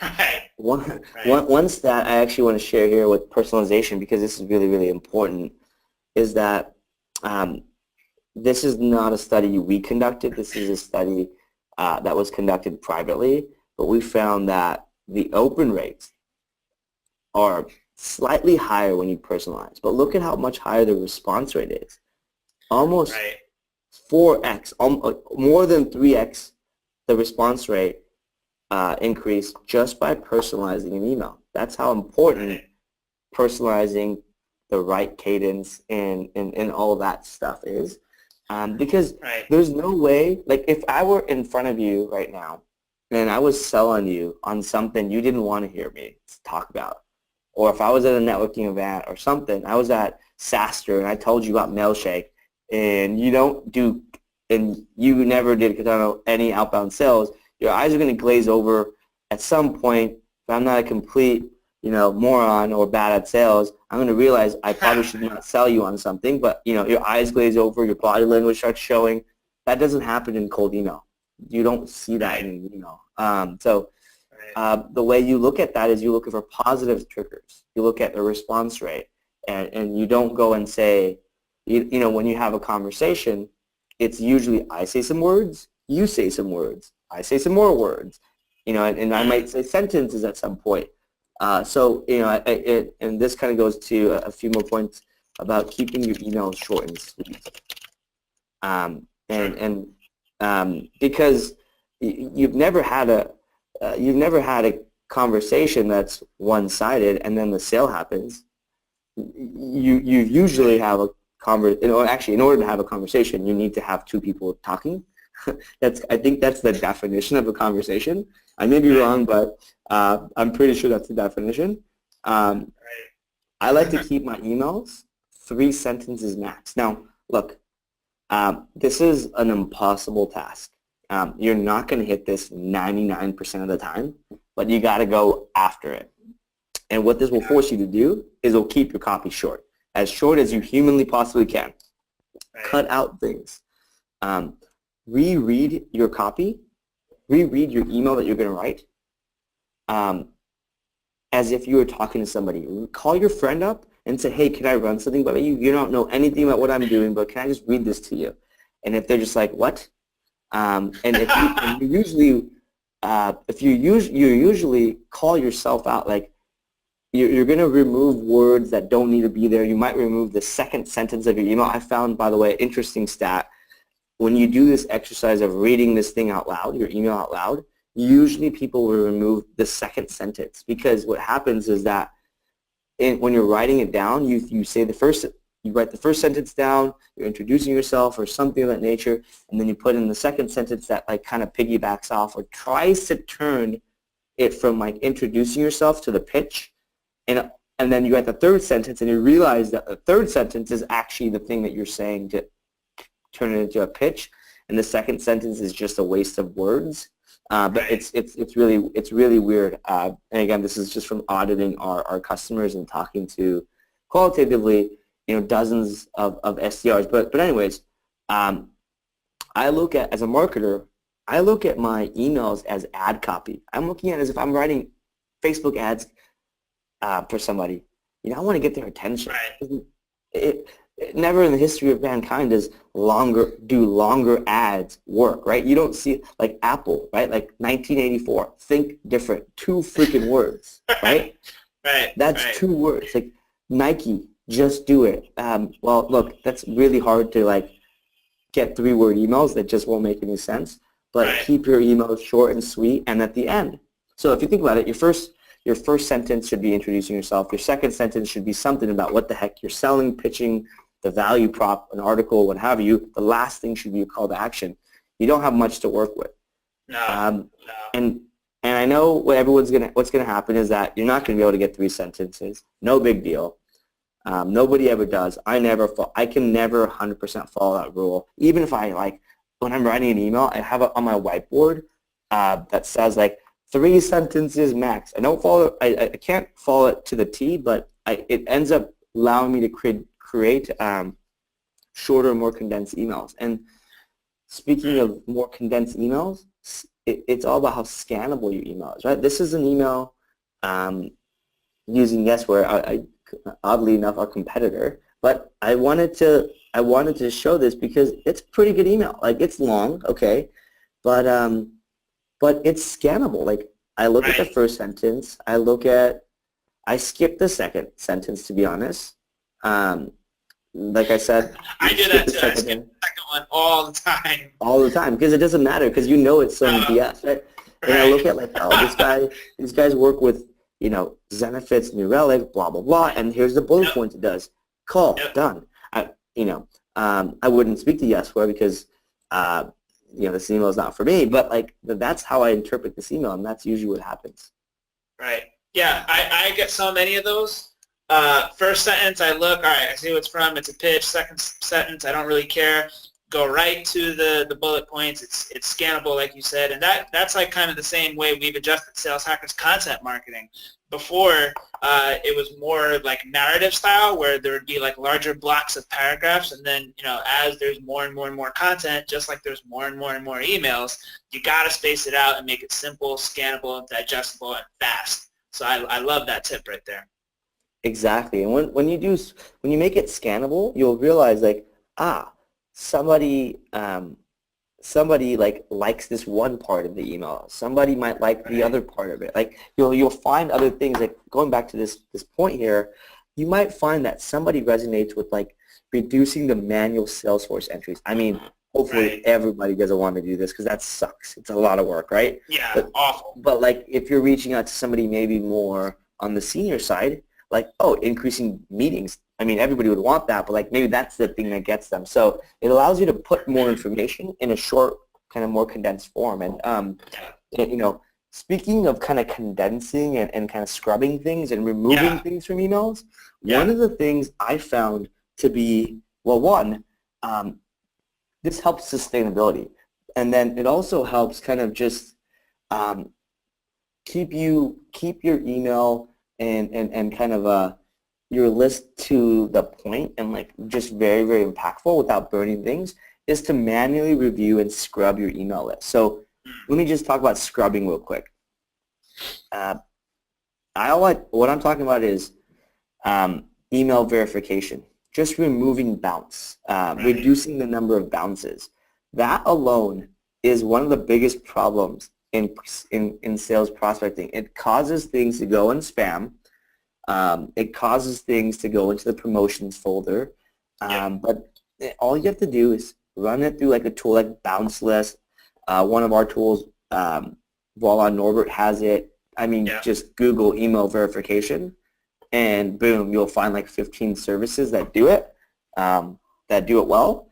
Right. One stat I actually want to share here with personalization, because this is really, really important, is that this is not a study we conducted. This is a study that was conducted privately, but we found that the open rates are slightly higher when you personalize. But look at how much higher the response rate is. Almost 4x, more than 3x the response rate increase just by personalizing an email. That's how important personalizing the right cadence and all that stuff is. Because there's no way, like if I were in front of you right now and I was selling you on something you didn't want to hear me talk about, or if I was at a networking event or something, I was at SaaStr and I told you about Mailshake and you never did any outbound sales, your eyes are going to glaze over at some point. If I'm not a complete moron or bad at sales, I'm going to realize I probably should not sell you on something, but your eyes glaze over, your body language starts showing. That doesn't happen in cold email. You don't see that in an email. The way you look at that is you look for positive triggers. You look at the response rate, and you don't go and say, when you have a conversation, it's usually I say some words, you say some words, I say some more words, and I might say sentences at some point. And this kind of goes to a few more points about keeping your emails short and sweet. Because you've never had a conversation that's one-sided and then the sale happens. You usually have a actually, in order to have a conversation, you need to have two people talking. I think that's the definition of a conversation. I may be wrong, but I'm pretty sure that's the definition. I like to keep my emails 3 sentences max. Now, look, this is an impossible task. You're not going to hit this 99% of the time, but you got to go after it. And what this will force you to do is it'll keep your copy short as you humanly possibly can. Cut out things. Reread your copy. Reread your email that you're going to write as if you were talking to somebody. Call your friend up and say, hey, can I run something by you? You don't know anything about what I'm doing, but can I just read this to you? And if they're just like, what? And you usually call yourself out, like you're going to remove words that don't need to be there. You might remove the second sentence of your email. I found, by the way, interesting stat. When you do this exercise of reading this thing out loud, your email out loud, usually people will remove the second sentence, because what happens is that when you're writing it down, you write the first sentence down, you're introducing yourself or something of that nature, and then you put in the second sentence that like kind of piggybacks off or tries to turn it from like introducing yourself to the pitch, and then you write the third sentence and you realize that the third sentence is actually the thing that you're saying to turn it into a pitch, and the second sentence is just a waste of words. But it's really weird. And again, this is just from auditing our customers and talking to qualitatively, dozens of SDRs. But anyways, I look at, as a marketer, I look at my emails as ad copy. I'm looking at it as if I'm writing Facebook ads for somebody. You know, I want to get their attention. Right. Never in the history of mankind does longer ads work, right? You don't see, like Apple, right? Like 1984, think different, 2 freaking words, right? Right. That's Right. 2 words. Like Nike, just do it. Well, look, that's really hard to like get 3-word emails that just won't make any sense. But Right. keep your emails short and sweet, and at the end. So if you think about it, your first sentence should be introducing yourself. Your second sentence should be something about what the heck you're selling, pitching, the value prop, an article, what have you. The last thing should be a call to action. You don't have much to work with. No. No. And I know what's gonna happen is that you're not gonna be able to get 3 sentences. No big deal. Nobody ever does. I can never 100% follow that rule. Even if when I'm writing an email, I have it on my whiteboard that says like 3 sentences max. I don't follow. I can't follow it to the T, but it ends up allowing me to create shorter, more condensed emails. And speaking of more condensed emails, it's all about how scannable your email is, right? This is an email using Guessware. Oddly enough, our competitor, but I wanted to show this because it's a pretty good email. Like, it's long, okay, but it's scannable. Like, I look at the first sentence, I skip the second sentence, to be honest. Like I said, I do that too. I skip the second one all the time. All the time, because it doesn't matter, because you know it's some BS, right? And I look at like, oh, these guys work with, you know, Zenefits, New Relic, blah, blah, blah, and here's the bullet points it does. Call, done. I wouldn't speak to Yesware because, you know, this email is not for me, but like, that's how I interpret this email, and that's usually what happens. Right. Yeah, I get so many of those. First sentence, I look, all right, I see what it's from, it's a pitch. Second sentence, I don't really care. Go right to the bullet points. It's scannable, like you said, and that's like kind of the same way we've adjusted Sales Hackers content marketing. Before, it was more like narrative style, where there would be like larger blocks of paragraphs, and then, you know, as there's more and more and more content, just like there's more and more and more emails, you gotta space it out and make it simple, scannable, digestible, and fast. So I love that tip right there. Exactly, and when you make it scannable, you'll realize like, somebody like likes this one part of the email. Somebody might like the other part of it. Like, you'll find other things. Like, going back to this point here, you might find that somebody resonates with like reducing the manual Salesforce entries. I mean, hopefully everybody doesn't want to do this, because that sucks. It's a lot of work, right? Yeah, awful. But like, if you're reaching out to somebody maybe more on the senior side, like, increasing meetings. I mean, everybody would want that, but like, maybe that's the thing that gets them. So it allows you to put more information in a short, kind of more condensed form. And you know, speaking of kind of condensing and kind of scrubbing things and removing things from emails, one of the things I found to be, well, one, this helps sustainability, and then it also helps kind of just keep your email and kind of your list to the point and like just very, very impactful without burning things, is to manually review and scrub your email list. So let me just talk about scrubbing real quick. What I'm talking about is email verification, just removing bounce, reducing the number of bounces. That alone is one of the biggest problems in sales prospecting. It causes things to go in spam. It causes things to go into the promotions folder. But all you have to do is run it through like a tool like Bounce List. One of our tools, Voila, Norbert has it. I mean, just Google email verification, and boom, you'll find like 15 services that do it well.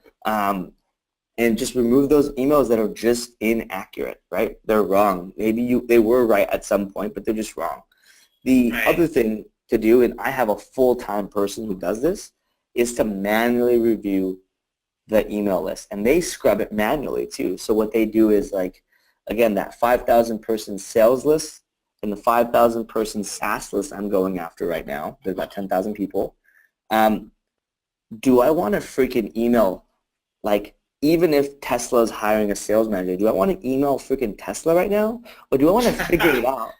And just remove those emails that are just inaccurate, right? They're wrong. Maybe they were right at some point, but they're just wrong. The other thing to do, and I have a full-time person who does this, is to manually review the email list. And they scrub it manually too. So what they do is, like, again, that 5,000 person sales list and the 5,000 person SaaS list I'm going after right now, there's about 10,000 people. Do I want to freaking email like even if Tesla is hiring a sales manager, do I want to email freaking Tesla right now, or do I want to figure it out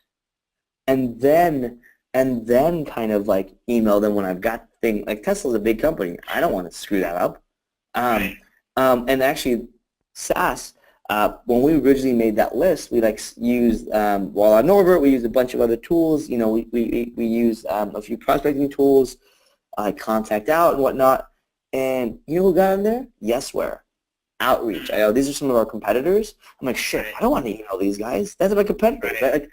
and then kind of like email them when I've got thing like Tesla's a big company. I don't want to screw that up. Right. And actually, SaaS. When we originally made that list, we like used while on Norbert, we used a bunch of other tools. You know, we used a few prospecting tools, like Contact Out and whatnot. And you know who got in there? Yesware, Outreach. I know these are some of our competitors. I'm like, shit, I don't want to email these guys. That's my competitors. Right?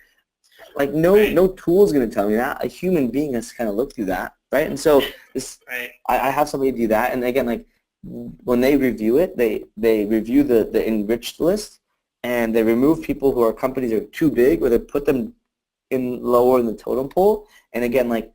Like no tool is going to tell me that. A human being has to kind of look through that, right? And so this, I have somebody do that. And again, like when they review it, they review the enriched list, and they remove people who are companies that are too big, or they put them in lower in the totem pole. And again, like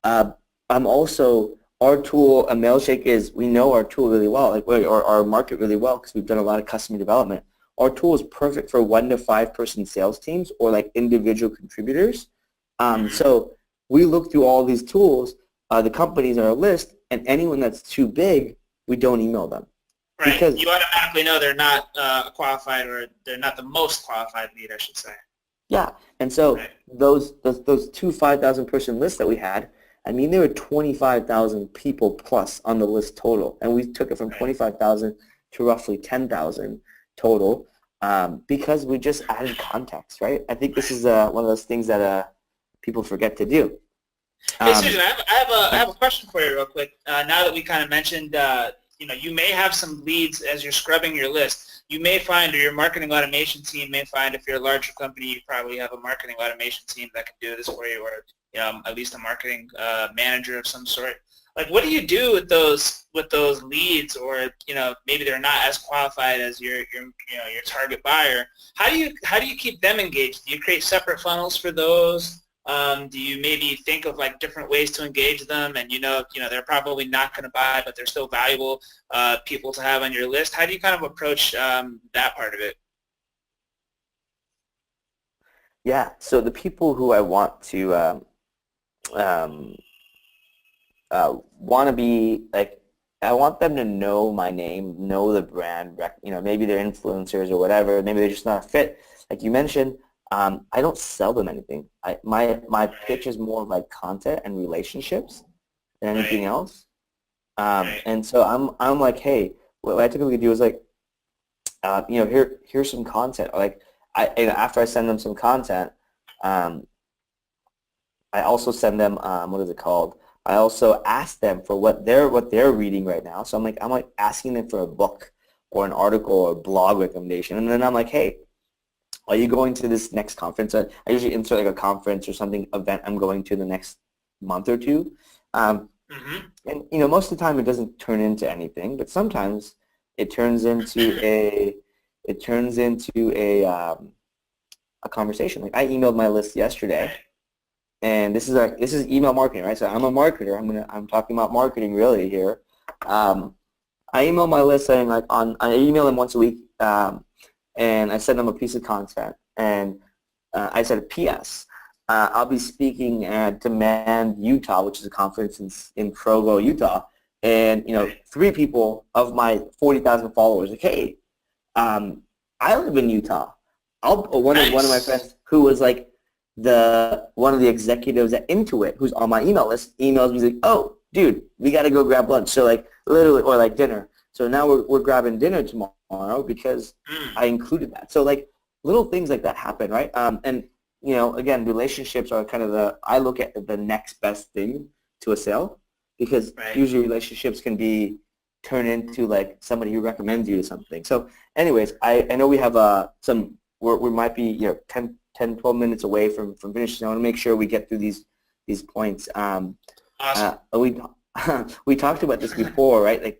I'm also our tool, a Mailshake is we know our tool really well, like or our market really well because we've done a lot of customer development. Our tool is perfect for 1 to 5 person sales teams or like individual contributors. So we look through all these tools, the companies on our list, and anyone that's too big, we don't email them. Right. Because you automatically know they're not qualified, or they're not the most qualified lead, I should say. Yeah, and so those two 5,000 person lists that we had, I mean, there were 25,000 people plus on the list total, and we took it from 25,000 to roughly 10,000 total because we just added context, right? I think this is one of those things that people forget to do. Hey, Susan, I have a question for you real quick. Now that we kind of mentioned, you know, you may have some leads as you're scrubbing your list. You may find, or your marketing automation team may find, if you're a larger company, you probably have a marketing automation team that can do this for you, or you know, at least a marketing manager of some sort. Like, what do you do with those leads, or you know, maybe they're not as qualified as your target buyer? How do you keep them engaged? Do you create separate funnels for those? Do you maybe think of like different ways to engage them, and you know they're probably not going to buy, but they're still valuable people to have on your list? How do you kind of approach that part of it? Yeah, so the people who I want to want to be like, I want them to know my name, know the brand, you know, maybe they're influencers or whatever, maybe they're just not a fit. Like you mentioned, I don't sell them anything. My pitch is more of like content and relationships than anything else. And so I'm like, hey, what I typically do is like, you know, here's some content. Like, and after I send them some content, I also send them what is it called? I also ask them for what they're reading right now. So I'm like asking them for a book or an article or blog recommendation, and then I'm like, hey, are you going to this next conference? I usually insert like a conference or something event I'm going to the next month or two. And you know, most of the time it doesn't turn into anything, but sometimes it turns into a conversation. Like I emailed my list yesterday, and this is email marketing, right? So I'm a marketer. I'm talking about marketing really here. I email my list saying like I email them once a week. And I sent them a piece of content, and I said, P.S. I'll be speaking at Demand Utah, which is a conference in Provo, Utah, and you know, 3 people of my 40,000 followers, like, hey, I live in Utah. One of my friends who was like one of the executives at Intuit, who's on my email list, emails me like, oh, dude, we got to go grab lunch. So like literally, or like dinner. So now we're grabbing dinner tomorrow because I included that. So like little things like that happen, right? And you know, again, relationships are kind of I look at the next best thing to a sale, because usually relationships can be turned into like somebody who recommends you to something. So anyways, I know we have we might be 10, 12 minutes away from finishing. I want to make sure we get through these points. Awesome. We talked about this before, right? Like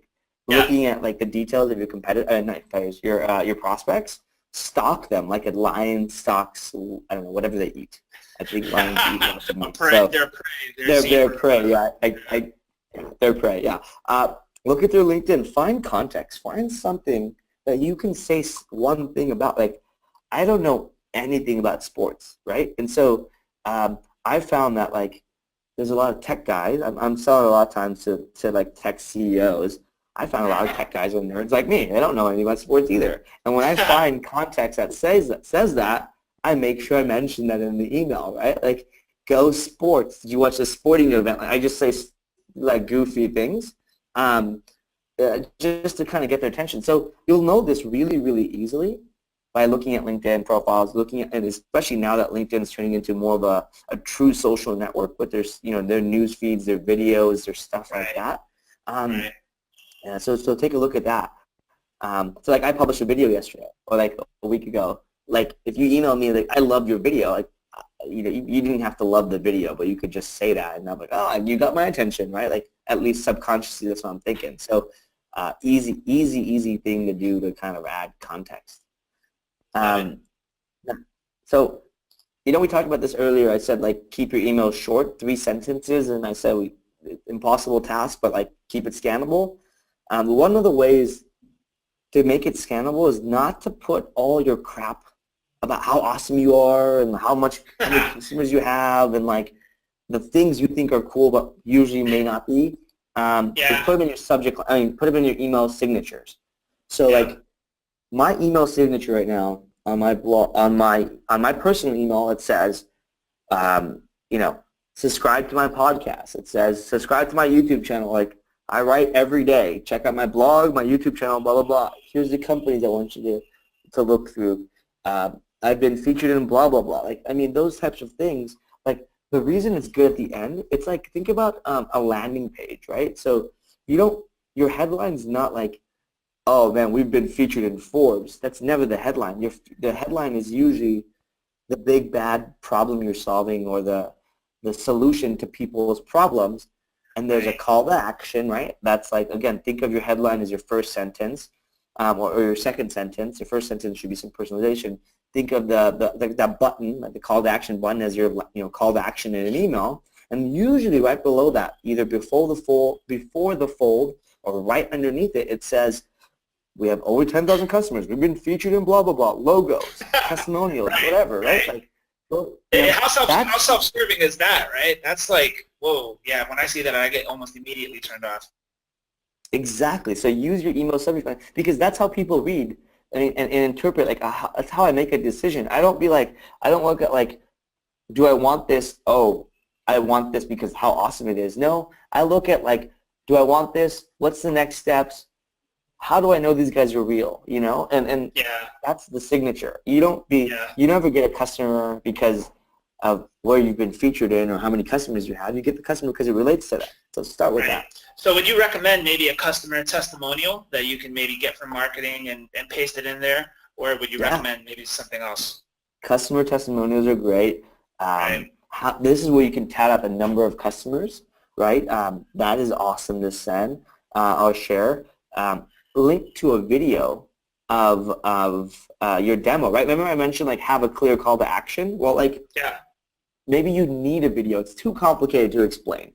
looking at like the details of your your prospects, stock them like a lion stocks, I don't know, whatever they eat. I think lions eat lots of meat. So they're prey. They're prey. Yeah, they're prey. Yeah. Look at their LinkedIn. Find context. Find something that you can say one thing about. Like, I don't know anything about sports, right? And so I found that like there's a lot of tech guys. I'm selling a lot of times to like tech CEOs. I found a lot of tech guys are nerds like me. They don't know anything about sports either. And when I find context that says that, I make sure I mention that in the email, right? Like, go sports. Did you watch the sporting event? Like, I just say like goofy things. Just to kind of get their attention. So you'll know this really, really easily by looking at LinkedIn profiles, and especially now that LinkedIn is turning into more of a true social network with their, their news feeds, their videos, their stuff like that. Yeah, so take a look at that. So like I published a video yesterday or like a week ago. Like if you email me like I loved your video, like you didn't have to love the video, but you could just say that, and I'm like, oh, you got my attention, right? Like at least subconsciously, that's what I'm thinking. So easy thing to do to kind of add context. So we talked about this earlier. I said like keep your email short, 3 sentences, and I said impossible task, but like keep it scannable. One of the ways to make it scannable is not to put all your crap about how awesome you are and how many consumers you have and like the things you think are cool but usually may not be. Just put them in your subject. Put them in your email signatures. So like my email signature right now on my blog, on my personal email, it says, subscribe to my podcast. It says subscribe to my YouTube channel. Like I write every day. Check out my blog, my YouTube channel, blah blah blah. Here's the companies I want you to look through. I've been featured in blah blah blah. Like those types of things. Like the reason it's good at the end, it's like think about a landing page, right? So your headline's not like, oh man, we've been featured in Forbes. That's never the headline. The headline is usually the big bad problem you're solving or the solution to people's problems, and there's a call to action, right? That's like, again, think of your headline as your first sentence or your second sentence. Your first sentence should be some personalization. Think of that button, like the call to action button, as your call to action in an email, and usually right below that, either before the fold or right underneath it, it says, we have over 10,000 customers. We've been featured in blah, blah, blah, logos, testimonials, whatever, right? Like, well, how self-serving is that, right? That's like, whoa, yeah, when I see that, I get almost immediately turned off. Exactly. So use your email subject line because that's how people read and interpret. Like, that's how I make a decision. I don't look at like, do I want this? Oh, I want this because how awesome it is. No, I look at like, do I want this? What's the next steps? How do I know these guys are real? And that's the signature. You never get a customer because of where you've been featured in or how many customers you have. You get the customer because it relates to that. So start with that. So would you recommend maybe a customer testimonial that you can maybe get from marketing and paste it in there? Or would you recommend maybe something else? Customer testimonials are great. This is where you can tat up a number of customers, right? That is awesome to send or share. Link to a video of your demo, right? Remember I mentioned like have a clear call to action? Well, like maybe you need a video. It's too complicated to explain.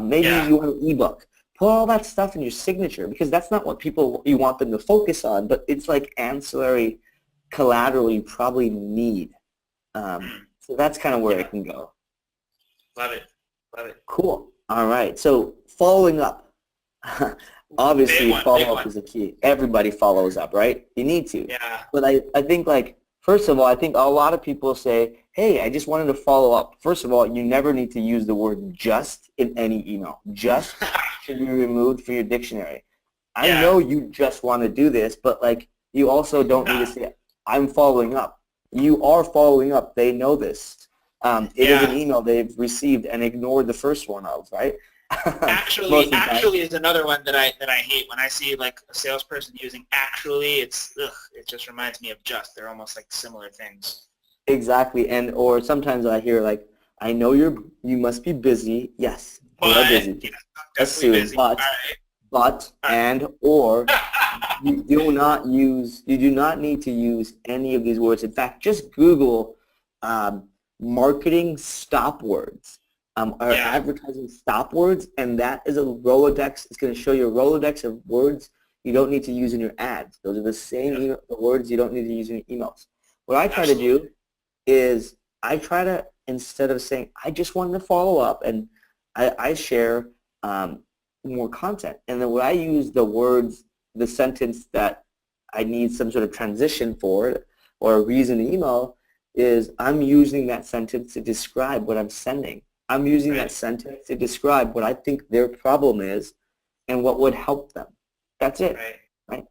Maybe you want an ebook. Put all that stuff in your signature because that's not what you want them to focus on, but it's like ancillary collateral you probably need. So that's kind of where it can go. Love it. Cool. All right. So following up. Obviously, follow-up is the key. Everybody follows up, right? You need to. Yeah. But I think, like, first of all, I think a lot of people say, hey, I just wanted to follow up. First of all, you never need to use the word just in any email. Just should be removed from your dictionary. I know you just want to do this, but, like, you also don't need to say, I'm following up. You are following up. They know this. It is an email they've received and ignored the first one of, right? Actually is another one that I hate. When I see like a salesperson using actually, it just reminds me of just. They're almost like similar things. Or sometimes I hear like, I know you must be busy. Yes, we are busy. Yeah, assume, busy. But and or you do not need to use any of these words. In fact, just Google marketing stop words. Or advertising stop words, and that is a Rolodex. It's going to show you a Rolodex of words you don't need to use in your ads. Those are the same words you don't need to use in your emails. What I try to do is instead of saying, I just wanted to follow up, and I share more content. And then when I use the words, the sentence that I need some sort of transition for or a reason to email is I'm using that sentence to describe what I'm sending. I'm using that sentence to describe what I think their problem is and what would help them. That's it. Right?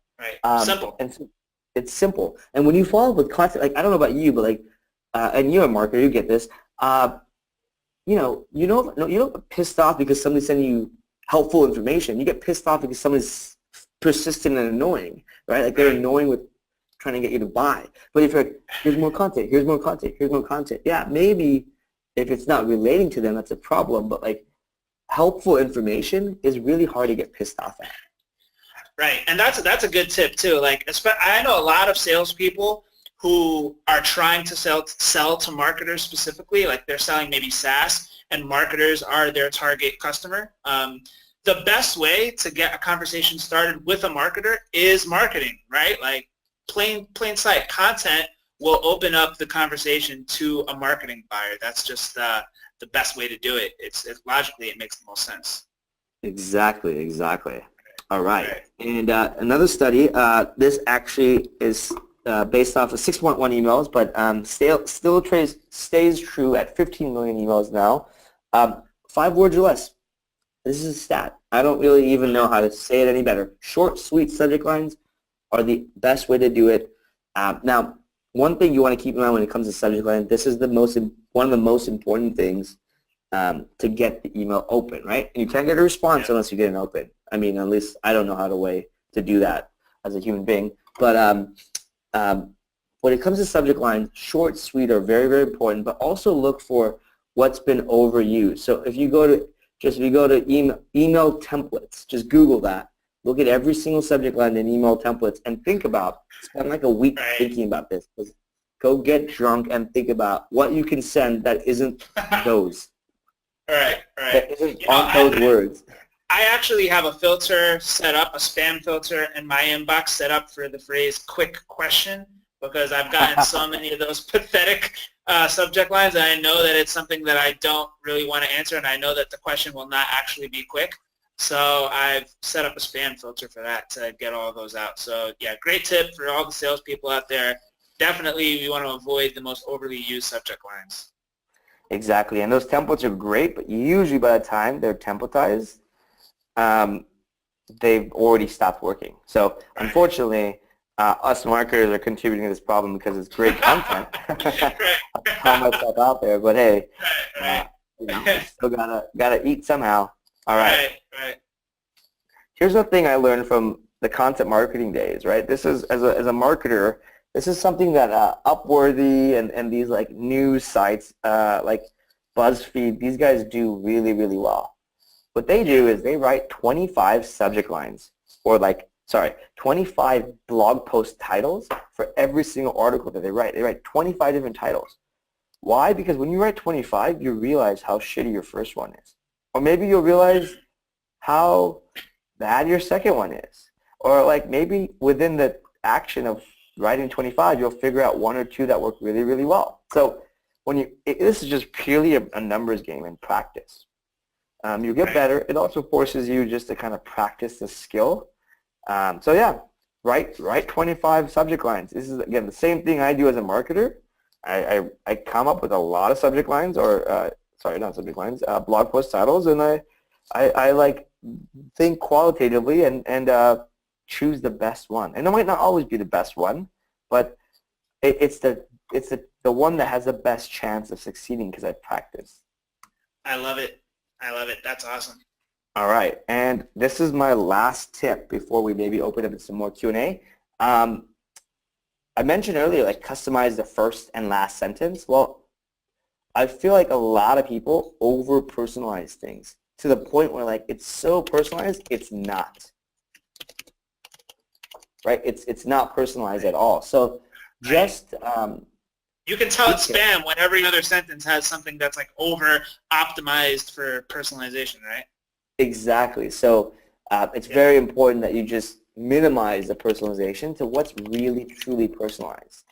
Simple. And so it's simple. And when you follow up with content, like I don't know about you, but like, and you're a marketer, you get this. You don't get pissed off because somebody's sending you helpful information. You get pissed off because somebody's persistent and annoying, right? Like they're annoying with trying to get you to buy. But if you're like, here's more content, here's more content, here's more content. Yeah, maybe if it's not relating to them, that's a problem. But like helpful information is really hard to get pissed off at. Right, and that's a good tip too. Like I know a lot of salespeople who are trying to sell to marketers specifically, like they're selling maybe SaaS, and marketers are their target customer. The best way to get a conversation started with a marketer is marketing, right? Like plain sight content will open up the conversation to a marketing buyer. That's just the best way to do it. It's logically, it makes the most sense. Exactly. All right. And another study, this actually is based off of 6.1 emails, but still stays true at 15 million emails now. 5 words or less. This is a stat. I don't really even know how to say it any better. Short, sweet subject lines are the best way to do it. Now, one thing you want to keep in mind when it comes to subject line, this is one of the most important things to get the email open, right? And you can't get a response unless you get an open. I mean, at least I don't know how to do that as a human being. But when it comes to subject lines, short, sweet are very, very important, but also look for what's been overused. So if you go to email templates, just Google that. Look at every single subject line in email templates and spend like a week thinking about this. Go get drunk and think about what you can send that isn't those. Right. That isn't those words. I actually have a filter set up, a spam filter in my inbox set up for the phrase quick question, because I've gotten so many of those pathetic subject lines, and I know that it's something that I don't really want to answer, and I know that the question will not actually be quick. So I've set up a spam filter for that to get all those out. So yeah, great tip for all the salespeople out there. Definitely you want to avoid the most overly used subject lines. Exactly, and those templates are great, but usually by the time they're templatized, they've already stopped working. So unfortunately, us marketers are contributing to this problem because it's great content. I put myself out there, but hey, still gotta eat somehow. All right. Here's one thing I learned from the content marketing days. Right, this is as a marketer, this is something that Upworthy and these like news sites like BuzzFeed, these guys do really, really well. What they do is they write 25 subject lines, or 25 blog post titles for every single article that they write. They write 25 different titles. Why? Because when you write 25, you realize how shitty your first one is. Or maybe you'll realize how bad your second one is. Or like maybe within the action of writing 25, you'll figure out 1 or 2 that work really, really well. So this is just purely a numbers game and practice. You get better. It also forces you just to kind of practice the skill. So yeah, write 25 subject lines. This is, again, the same thing I do as a marketer. I come up with a lot of subject lines, or not subject lines, blog post titles, and I like think qualitatively and choose the best one. And it might not always be the best one, but it's the one that has the best chance of succeeding because I practice. I love it. That's awesome. All right, and this is my last tip before we maybe open up some more Q&A. I mentioned earlier, like, customize the first and last sentence. Well, I feel like a lot of people over-personalize things to the point where, like, it's so personalized, it's not. Right? It's not personalized at all. So just... you can tell it's spam when every other sentence has something that's, like, over-optimized for personalization, right? Exactly. So it's very important that you just minimize the personalization to what's really, truly personalized.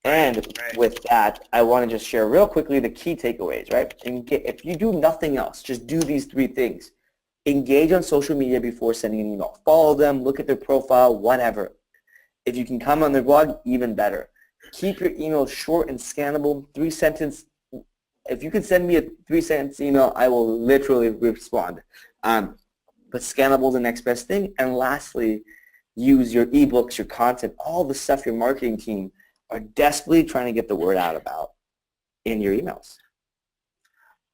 And with that, I want to just share real quickly the key takeaways, right? And if you do nothing else, just do these 3 things. engage on social media before sending an email. Follow them, look at their profile, whatever. If you can comment on their blog, even better. Keep your emails short and scannable, 3-sentence. If you can send me a 3-sentence email, I will literally respond. But scannable is the next best thing. And lastly, use your ebooks, your content, all the stuff your marketing team are desperately trying to get the word out about in your emails.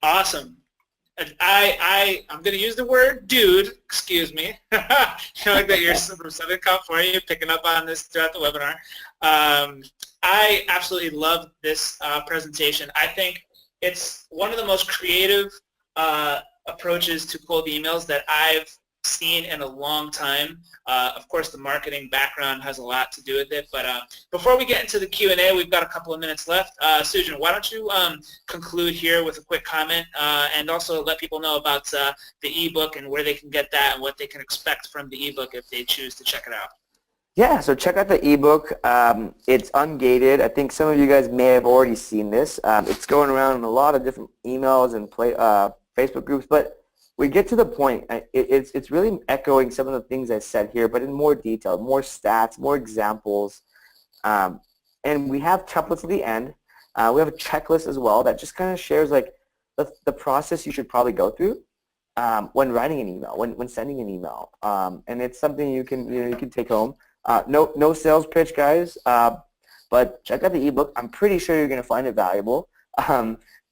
Awesome. I'm going to use the word dude, excuse me. Showing that you're from Southern California, you're picking up on this throughout the webinar. I absolutely love this presentation. I think it's one of the most creative approaches to cold emails that I've seen in a long time. Of course, the marketing background has a lot to do with it, but before we get into the Q&A, we've got a couple of minutes left. Sujan, why don't you conclude here with a quick comment and also let people know about the ebook and where they can get that and what they can expect from the ebook if they choose to check it out. Yeah, so check out the ebook. It's ungated. I think some of you guys may have already seen this. It's going around in a lot of different emails and Facebook groups, but we get to the point. It's really echoing some of the things I said here, but in more detail, more stats, more examples. And we have templates at the end. We have a checklist as well that just kind of shares like the process you should probably go through when writing an email, when sending an email. And it's something you can take home. No sales pitch, guys, but check out the ebook. I'm pretty sure you're going to find it valuable.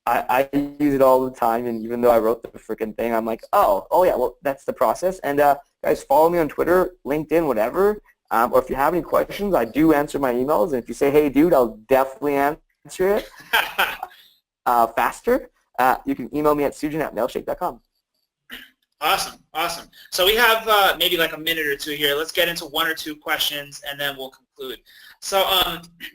I use it all the time, and even though I wrote the freaking thing, I'm like, oh yeah, well, that's the process. And guys, follow me on Twitter, LinkedIn, whatever. Or if you have any questions, I do answer my emails. And if you say, hey, dude, I'll definitely answer it faster. You can email me at sujan@mailshake.com. Awesome, awesome. So we have maybe like a minute or two here. Let's get into one or two questions, and then we'll conclude. So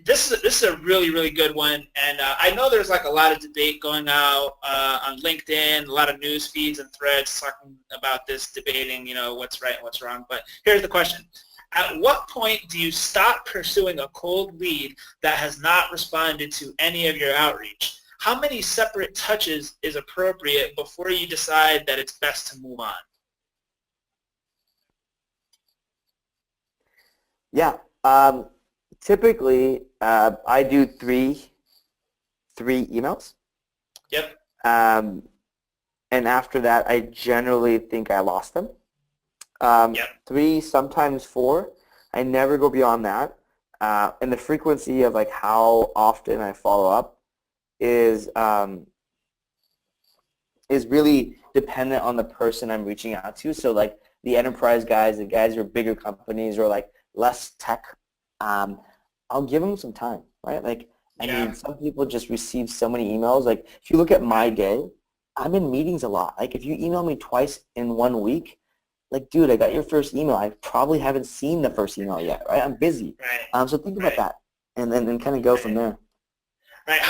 this is a really, really good one, and I know there's like a lot of debate going out on LinkedIn, a lot of news feeds and threads talking about this, debating, what's right and what's wrong. But here's the question. At what point do you stop pursuing a cold lead that has not responded to any of your outreach? How many separate touches is appropriate before you decide that it's best to move on? Yeah, typically I do three emails. Yep. And after that, I generally think I lost them. Yep. 3, sometimes 4. I never go beyond that. And the frequency of like how often I follow up is really dependent on the person I'm reaching out to. So like the enterprise guys, the guys who are bigger companies or like less tech, I'll give them some time, right? Like, I mean, some people just receive so many emails. Like if you look at my day, I'm in meetings a lot. Like if you email me twice in 1 week, like, dude, I got your first email. I probably haven't seen the first email yet, right? I'm busy. Right. So think about that and then kind of go from there. Right.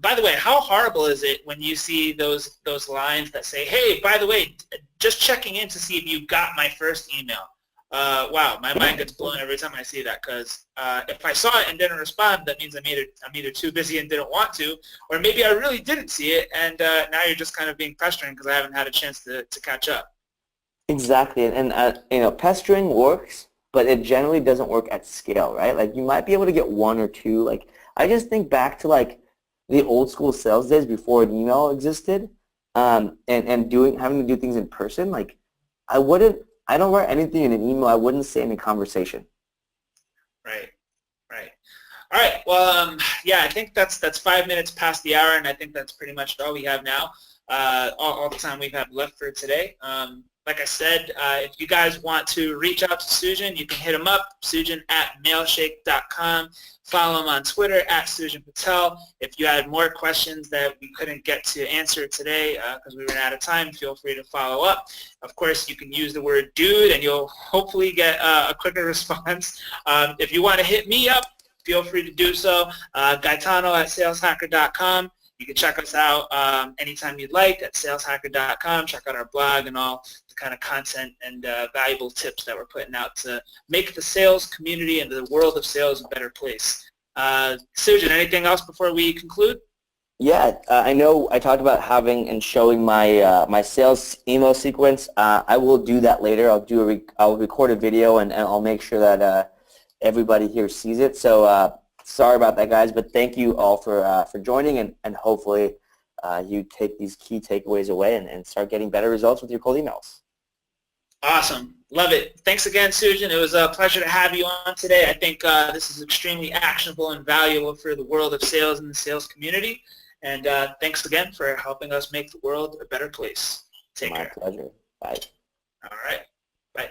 By the way, how horrible is it when you see those lines that say, hey, by the way, just checking in to see if you got my first email. Wow, my mind gets blown every time I see that because if I saw it and didn't respond, that means I'm either too busy and didn't want to, or maybe I really didn't see it and now you're just kind of being pestering because I haven't had a chance to catch up. Exactly, and pestering works, but it generally doesn't work at scale, right? Like you might be able to get 1 or 2. Like I just think back to like the old school sales days before an email existed, and having to do things in person. Like I don't write anything in an email I wouldn't say in a conversation. Right. All right. Well, yeah, I think that's 5 minutes past the hour, and I think that's pretty much all we have now. All the time we have left for today. Like I said, if you guys want to reach out to Sujan, you can hit him up, sujan@mailshake.com. Follow him on Twitter, @Sujan Patel. If you had more questions that we couldn't get to answer today because we ran out of time, feel free to follow up. Of course, you can use the word dude, and you'll hopefully get a quicker response. If you want to hit me up, feel free to do so. Gaetano@saleshacker.com. You can check us out anytime you'd like at saleshacker.com. Check out our blog and all the kind of content and valuable tips that we're putting out to make the sales community and the world of sales a better place. Sujan, anything else before we conclude? Yeah, I know I talked about having and showing my my sales email sequence. I will do that later. I'll record a video and I'll make sure that everybody here sees it. So sorry about that, guys, but thank you all for joining, and hopefully you take these key takeaways away and start getting better results with your cold emails. Awesome. Love it. Thanks again, Sujan. It was a pleasure to have you on today. I think this is extremely actionable and valuable for the world of sales and the sales community. And thanks again for helping us make the world a better place. Take care. My pleasure. Bye. All right. Bye.